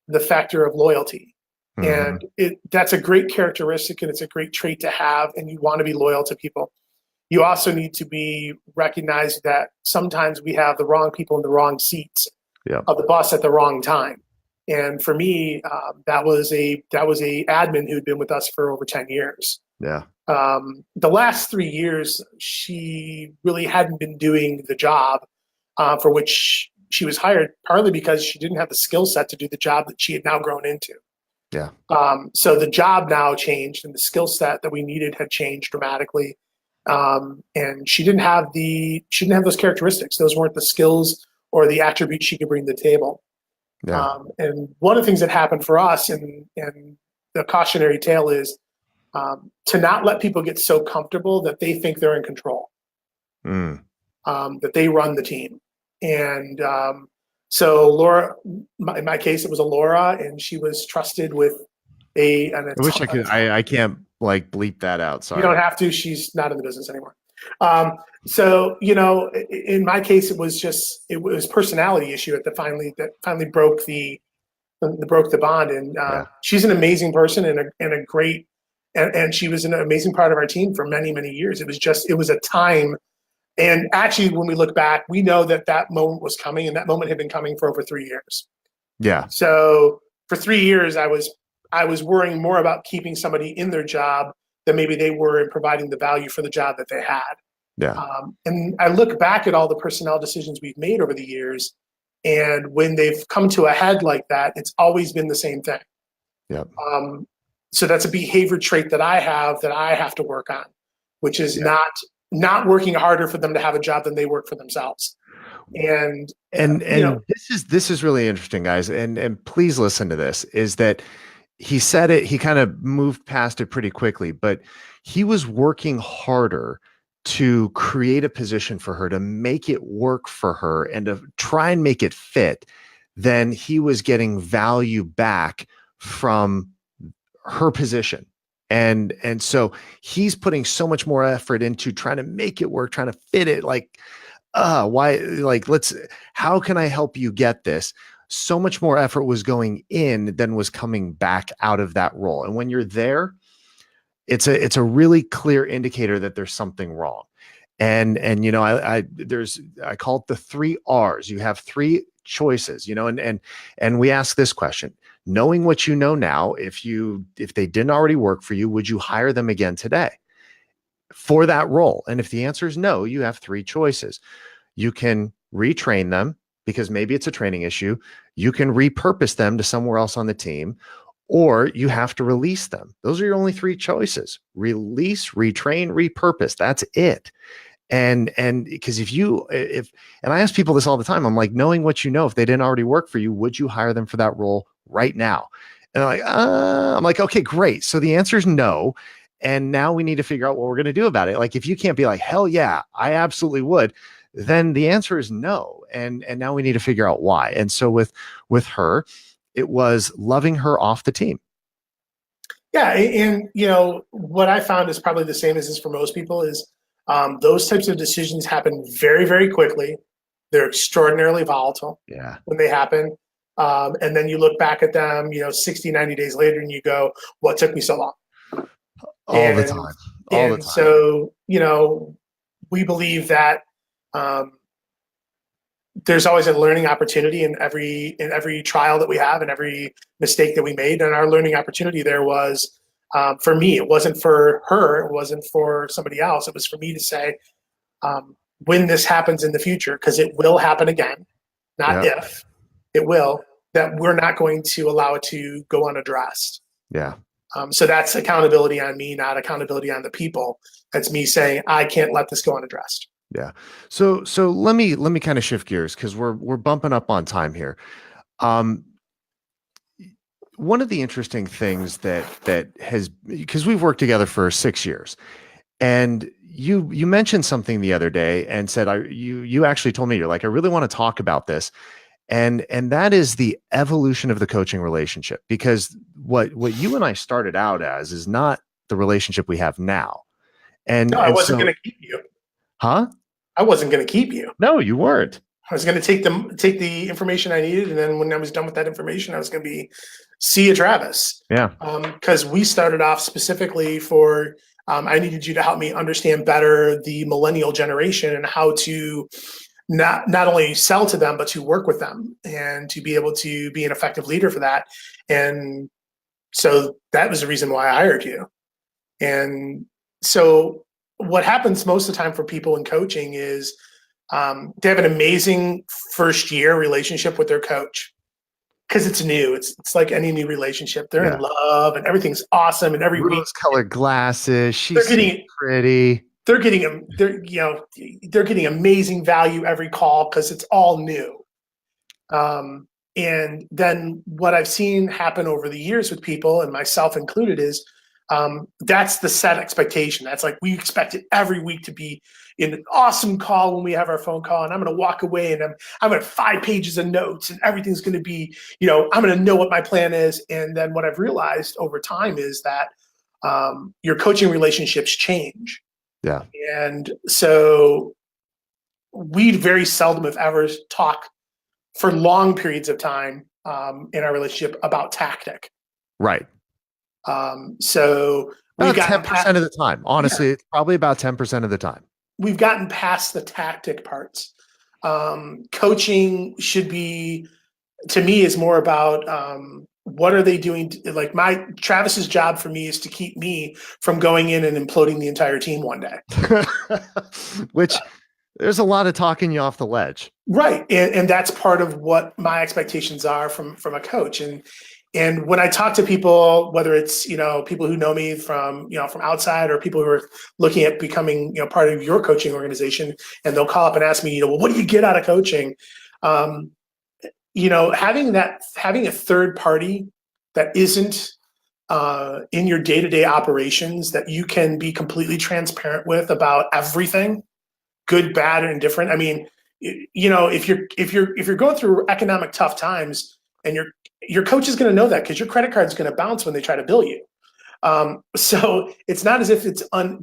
the factor of loyalty. Mm-hmm. And that's a great characteristic, and it's a great trait to have, and you want to be loyal to people. You also need to be recognized that sometimes we have the wrong people in the wrong seats of the bus at the wrong time. And for me, that was a admin who'd been with us for over 10 years. Yeah. The last 3 years, she really hadn't been doing the job for which she was hired, partly because she didn't have the skill set to do the job that she had now grown into. Yeah. So the job now changed, and the skill set that we needed had changed dramatically. And she didn't have those characteristics. Those weren't the skills or the attributes she could bring to the table. Yeah. And one of the things that happened for us, and the cautionary tale is to not let people get so comfortable that they think they're in control, that they run the team. And so Laura, in my case, it was a Laura, and she was trusted with I wish I could. I can't bleep that out. Sorry. You don't have to. She's not in the business anymore. So in my case, it was personality issue that finally broke the bond. And she's an amazing person and a great, and she was an amazing part of our team for many, many years. It was a time. And actually, when we look back, we know that moment was coming, and that moment had been coming for over 3 years. Yeah. So for 3 years, I was worrying more about keeping somebody in their job than maybe they were in providing the value for the job that they had. Yeah. And I look back at all the personnel decisions we've made over the years, and when they've come to a head like that, it's always been the same thing. Yeah. So that's a behavior trait that I have to work on, which is Yeah. not working harder for them to have a job than they work for themselves. And And this is really interesting, guys. And please listen to this. Is that he said it, he kind of moved past it pretty quickly, but he was working harder to create a position for her, to make it work for her, and to try and make it fit, than he was getting value back from her position. And so he's putting so much more effort into trying to make it work, trying to fit it, like, why, like, how can I help you get this? So much more effort was going in than was coming back out of that role. And when you're there, it's a really clear indicator that there's something wrong. And I call it the 3 R's. You have 3 choices, and we ask this question: knowing what you know now, if they didn't already work for you, would you hire them again today for that role? And if the answer is no, you have 3 choices. You can retrain them because maybe it's a training issue. You can repurpose them to somewhere else on the team, or you have to release them. Those are your only 3 choices: release, retrain, repurpose. That's it. And because if and I ask people this all the time, I'm like, knowing what you know, if they didn't already work for you, would you hire them for that role right now? And I'm like, okay, great. So the answer is no. And now we need to figure out what we're going to do about it. Like, if you can't be like, hell yeah, I absolutely would, then the answer is no. And now we need to figure out why. And so with her, it was loving her off the team. yeah, and what I found is probably the same as this for most people is those types of decisions happen very, very quickly. They're extraordinarily volatile Yeah. when they happen. And then you look back at them, 60, 90 days later, and you go, what took me so long? All the time. All the time. So, we believe that there's always a learning opportunity in every trial that we have and every mistake that we made. And our learning opportunity there was, for me, it wasn't for her, it wasn't for somebody else. It was for me to say, when this happens in the future, because it will happen again, not if, it will, that we're not going to allow it to go unaddressed. Yeah. So that's accountability on me, not accountability on the people. That's me saying, I can't let this go unaddressed. Yeah. So let me kind of shift gears, because we're bumping up on time here. One of the interesting things that has, because we've worked together for 6 years, and you mentioned something the other day and said, you actually told me, you're like, I really want to talk about this. And that is the evolution of the coaching relationship, because what you and I started out as is not the relationship we have now. And no, I wasn't going to keep you. Huh? I wasn't going to keep you. No, you weren't. I was going to take the information I needed, and then when I was done with that information, I was going to be see you, Travis. Yeah. Because we started off specifically for I needed you to help me understand better the millennial generation and how to not only sell to them, but to work with them and to be able to be an effective leader for that. And so that was the reason why I hired you. And so what happens most of the time for people in coaching is they have an amazing first year relationship with their coach because it's new. It's like any new relationship. They're in love and everything's awesome. And every week, rose-colored glasses. She's pretty. They're getting amazing value every call because it's all new. And then what I've seen happen over the years with people, and myself included, is that's the set expectation. That's like, we expect it every week to be in an awesome call when we have our phone call, and I'm going to walk away and I'm going to have 5 pages of notes and everything's going to be, I'm going to know what my plan is. And then what I've realized over time is that your coaching relationships change. Yeah. And so we very seldom, if ever, talk for long periods of time in our relationship about tactic. Right. So we've got 10% of the time. Honestly, it's probably about 10% of the time. We've gotten past the tactic parts. Coaching should be, to me, is more about what are they doing? Like Travis's job for me is to keep me from going in and imploding the entire team one day. Which there's a lot of talking you off the ledge. Right. And that's part of what my expectations are from a coach. And when I talk to people, whether it's, people who know me from, from outside, or people who are looking at becoming, part of your coaching organization, and they'll call up and ask me, well, what do you get out of coaching? Having a third party that isn't in your day-to-day operations, that you can be completely transparent with about everything, good, bad, and indifferent. I mean, if you're going through economic tough times, and your coach is going to know that, because your credit card is going to bounce when they try to bill you. So it's not as if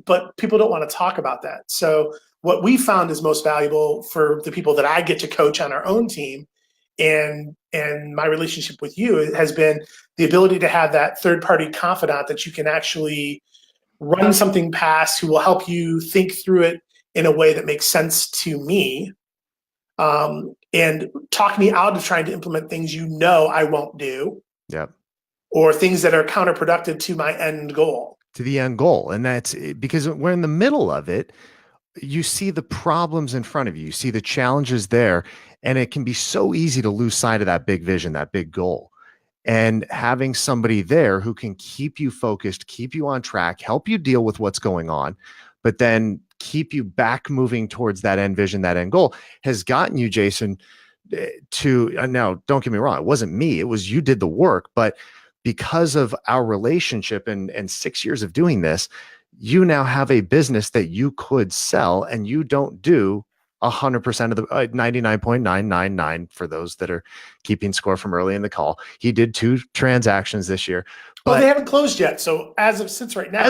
but people don't want to talk about that. So what we found is most valuable for the people that I get to coach on our own team, and my relationship with you, has been the ability to have that third party confidant that you can actually run something past, who will help you think through it in a way that makes sense to me, and talk me out of trying to implement things I won't do. Yep. Or things that are counterproductive to my end goal. To the end goal. And that's because we're in the middle of it. You see the problems in front of you, you see the challenges there, and it can be so easy to lose sight of that big vision, that big goal. And having somebody there who can keep you focused, keep you on track, help you deal with what's going on, but then keep you back moving towards that end vision, that end goal, has gotten you, Jason, to now, don't get me wrong, it wasn't me, it was you did the work, but because of our relationship and 6 years of doing this, you now have a business that you could sell, and you don't do 100% of the 99.999 for those that are keeping score from early in the call. He did 2 transactions this year. But they haven't closed yet. So as of right now,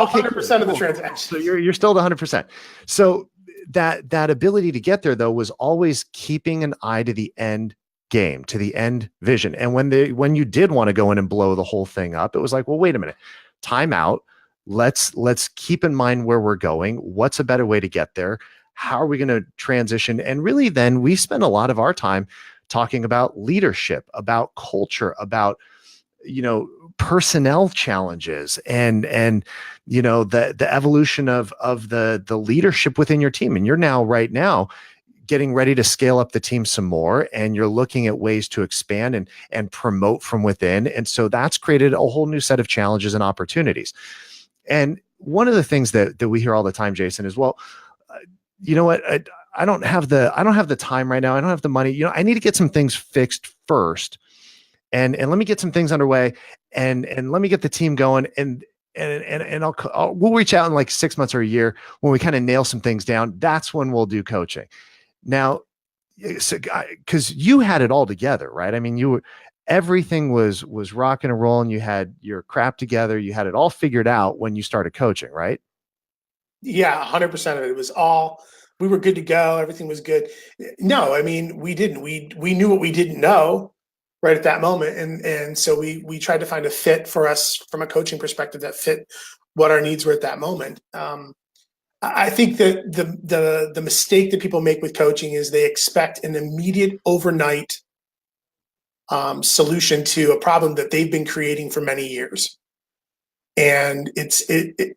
100% of the transactions. So you're still at 100%. So that ability to get there, though, was always keeping an eye to the end game, to the end vision. And when you did want to go in and blow the whole thing up, it was like, well, wait a minute, time out. Let's keep in mind where we're going. What's a better way to get there? How are we going to transition? And really, then we spend a lot of our time talking about leadership, about culture, about, personnel challenges, and the evolution of the leadership within your team. And you're right now getting ready to scale up the team some more, and you're looking at ways to expand and promote from within. And so that's created a whole new set of challenges and opportunities. And one of the things that we hear all the time, Jason, is, well, you know what? I don't have the time right now. I don't have the money. I need to get some things fixed first, and let me get some things underway, and let me get the team going, and we'll reach out in like 6 months or a year when we kind of nail some things down. That's when we'll do coaching. Now, because you had it all together, right? I mean, everything was rocking and rolling. You had your crap together. You had it all figured out when you started coaching, right? Yeah, 100% of it. It was we were good to go. Everything was good. No, I mean, we didn't. We knew what we didn't know right at that moment, and so we tried to find a fit for us from a coaching perspective that fit what our needs were at that moment. I think that the mistake that people make with coaching is they expect an immediate, overnight solution to a problem that they've been creating for many years. And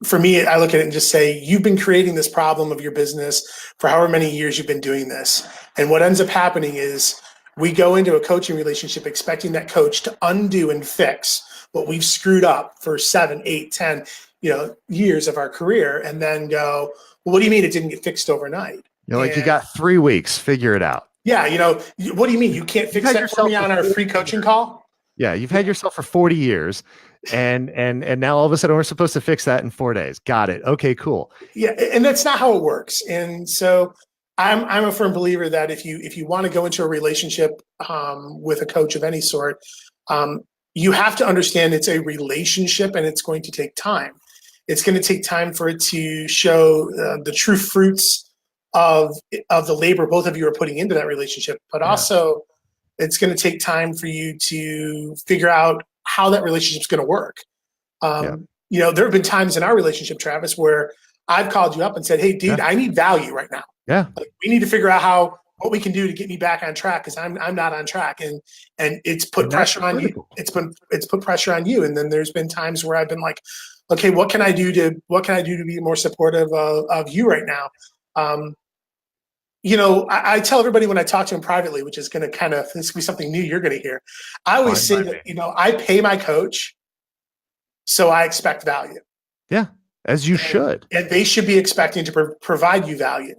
for me, I look at it and just say, you've been creating this problem of your business for however many years you've been doing this. And what ends up happening is we go into a coaching relationship expecting that coach to undo and fix what we've screwed up for 7, 8, 10, years of our career, and then go, well, what do you mean it didn't get fixed overnight? You got 3 weeks, figure it out. Yeah. What do you mean you can't fix that for me on our free coaching call? Yeah. You've had yourself for 40 years. And now all of a sudden we're supposed to fix that in 4 days. Got it. Okay, cool. Yeah. And that's not how it works. And so I'm a firm believer that if you want to go into a relationship with a coach of any sort, you have to understand it's a relationship, and it's going to take time. It's going to take time for it to show the true fruits of the labor both of you are putting into that relationship, but also it's going to take time for you to figure out how that relationship is going to work. There have been times in our relationship, Travis, where I've called you up and said, "Hey, dude, I need value right now. Yeah, we need to figure out what we can do to get me back on track, because I'm not on track." And it's put pressure on you. It's put pressure on you. And then there's been times where I've been like, "Okay, what can I do to be more supportive of you right now?" I tell everybody when I talk to them privately, which is going to this will be something new you're going to hear. I always Fine say by that, me. I pay my coach, so I expect value. Yeah, as you should. And they should be expecting to provide you value.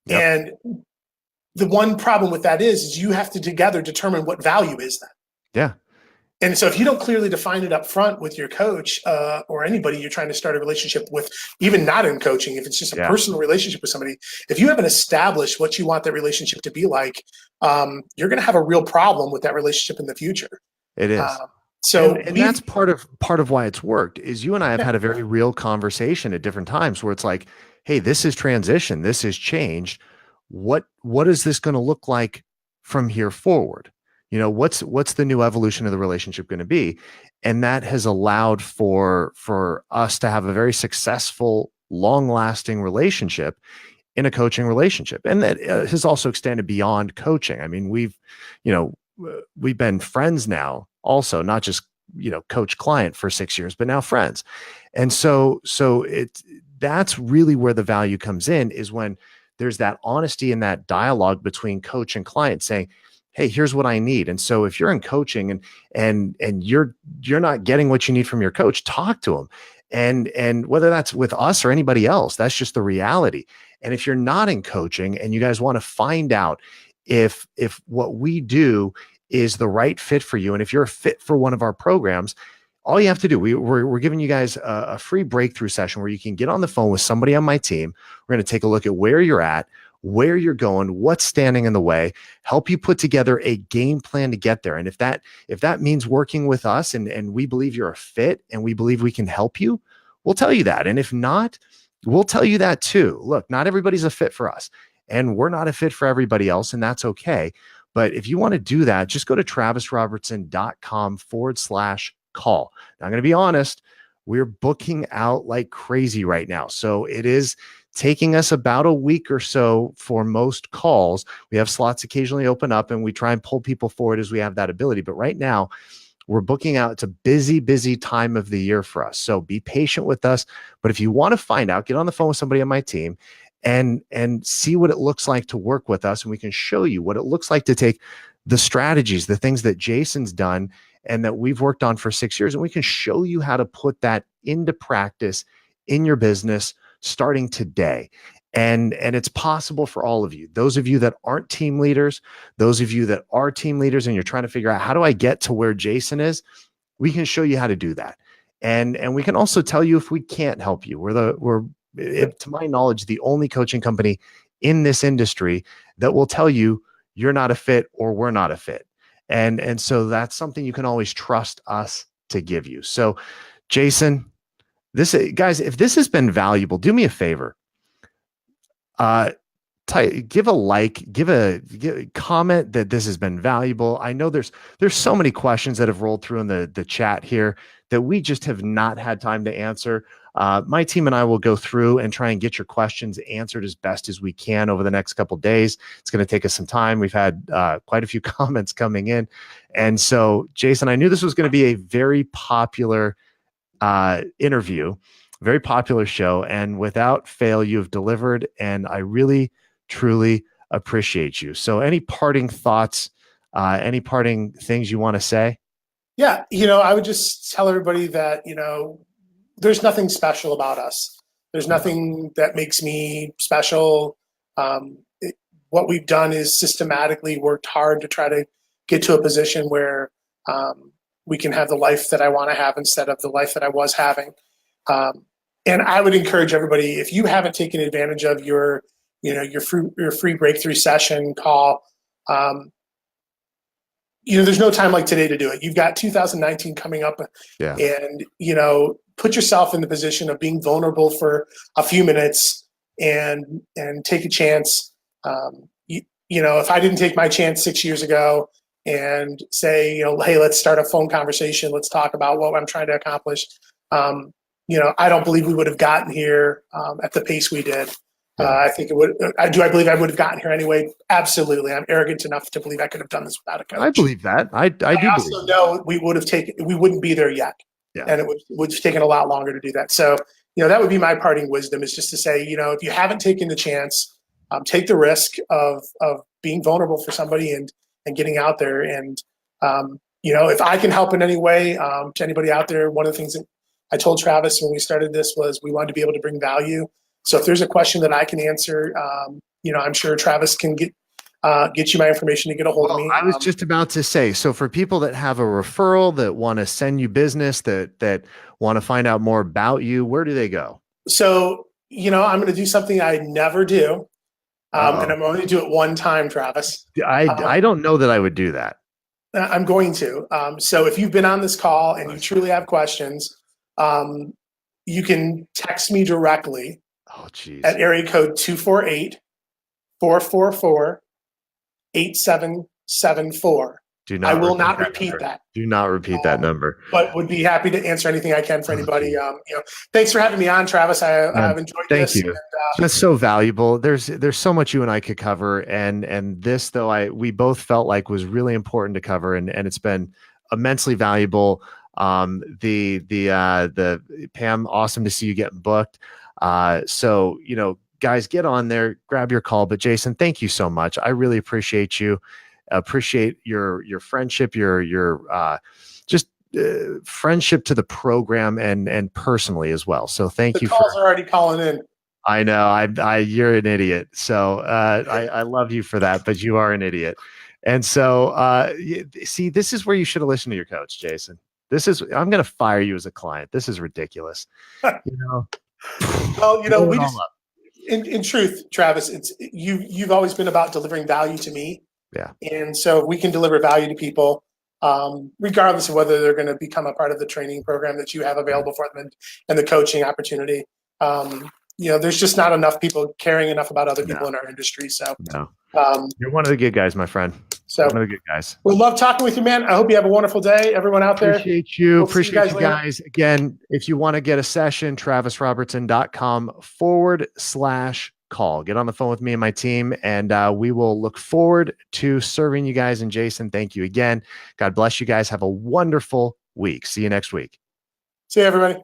Yep. And the one problem with that is you have to together determine what value is that. Yeah. And so if you don't clearly define it up front with your coach or anybody you're trying to start a relationship with, even not in coaching, if it's just a personal relationship with somebody, if you haven't established what you want that relationship to be like, you're going to have a real problem with that relationship in the future. It is. And that's part of why it's worked is you and I have had a very real conversation at different times where it's like, hey, this is transition. This has changed. What is this going to look like from here forward? What's the new evolution of the relationship going to be? And that has allowed for us to have a very successful, long-lasting relationship in a coaching relationship. And that has also extended beyond coaching. I mean, we've been friends now also, not just, coach client for 6 years, but now friends. And so that's really where the value comes in, is when there's that honesty and that dialogue between coach and client saying, hey, here's what I need. And so if you're in coaching and you're not getting what you need from your coach, talk to them. And whether that's with us or anybody else, that's just the reality. And if you're not in coaching and you guys want to find out if what we do is the right fit for you, and if you're a fit for one of our programs, all you have to do, we're giving you guys a free breakthrough session where you can get on the phone with somebody on my team. We're going to take a look at where you're at, where you're going, what's standing in the way, help you put together a game plan to get there. And if that means working with us and we believe you're a fit and we believe we can help you, we'll tell you that. And if not, we'll tell you that too. Look, not everybody's a fit for us and we're not a fit for everybody else, and that's okay. But if you want to do that, just go to travisrobertson.com/call. Now, I'm going to be honest, we're booking out like crazy right now. So it is taking us about a week or so for most calls. We have slots occasionally open up and we try and pull people forward as we have that ability. But right now, we're booking out. It's a busy, busy time of the year for us. So be patient with us. But if you want to find out, get on the phone with somebody on my team and see what it looks like to work with us. And we can show you what it looks like to take the strategies, the things that Jason's done and that we've worked on for 6 years. And we can show you how to put that into practice in your business starting today. And it's possible for all of you. Those of you that aren't team leaders, those of you that are team leaders and you're trying to figure out, how do I get to where Jason is? We can show you how to do that. And we can also tell you if we can't help you. We're to my knowledge, the only coaching company in this industry that will tell you you're not a fit or we're not a fit. And so that's something you can always trust us to give you. So Jason, guys, if this has been valuable, do me a favor. Give a like, give a comment that this has been valuable. I know there's so many questions that have rolled through in the chat here that we just have not had time to answer. My team and I will go through and try and get your questions answered as best as we can over the next couple of days. It's going to take us some time. We've had quite a few comments coming in. And so, Jason, I knew this was going to be a very popular interview, very popular show. And without fail, you've delivered. And I really, truly appreciate you. So any parting thoughts, any parting things you want to say? Yeah. I would just tell everybody that, there's nothing special about us. There's nothing that makes me special. What we've done is systematically worked hard to try to get to a position where we can have the life that I want to have instead of the life that I was having. And I would encourage everybody, if you haven't taken advantage of your free breakthrough session call, there's no time like today to do it. You've got 2019 coming up, and put yourself in the position of being vulnerable for a few minutes and take a chance. If I didn't take my chance 6 years ago and say, hey, let's start a phone conversation, let's talk about what I'm trying to accomplish. I don't believe we would have gotten here at the pace we did. I think it would. I believe I would have gotten here anyway. Absolutely, I'm arrogant enough to believe I could have done this without a coach. I believe that. I do. I also know we wouldn't be there yet, and it would have taken a lot longer to do that. So, that would be my parting wisdom, is just to say, if you haven't taken the chance, take the risk of being vulnerable for somebody and getting out there. And if I can help in any way to anybody out there, one of the things that I told Travis when we started this was we wanted to be able to bring value. So if there's a question that I can answer, I'm sure Travis can get you my information to get a hold of me. I was just about to say, so for people that have a referral, that want to send you business, that want to find out more about you, where do they go? So, I'm going to do something I never do. And I'm only to do it one time, Travis. I don't know that I would do that. I'm going to. So if you've been on this call and you truly have questions, you can text me directly at area code 248-444-8774. I will not repeat that. Do not repeat that number. But would be happy to answer anything I can for anybody. Thanks for having me on, Travis. I've enjoyed this. Thank you. That's so valuable. There's so much you and I could cover, and this though we both felt like was really important to cover, and it's been immensely valuable. The Pam, awesome to see you getting booked. So guys, get on there, grab your call. But Jason, thank you so much. I really appreciate you. Appreciate your friendship, your friendship to the program and personally as well. So thank you. The calls are already calling in. I know you're an idiot. So I love you for that, but you are an idiot. And so see, this is where you should have listened to your coach, Jason. I'm going to fire you as a client. This is ridiculous. Well, we just, in truth, Travis, you've always been about delivering value to me. Yeah. And so we can deliver value to people, regardless of whether they're going to become a part of the training program that you have available for them and the coaching opportunity. There's just not enough people caring enough about other people in our industry. So you're one of the good guys, my friend. So one of the good guys. We love talking with you, man. I hope you have a wonderful day. Everyone out there. Appreciate you. Appreciate you guys. Again, if you want to get a session, travisrobertson.com/call. Get on the phone with me and my team, and we will look forward to serving you guys. And Jason, thank you again. God bless you guys. Have a wonderful week. See you next week. See you, everybody.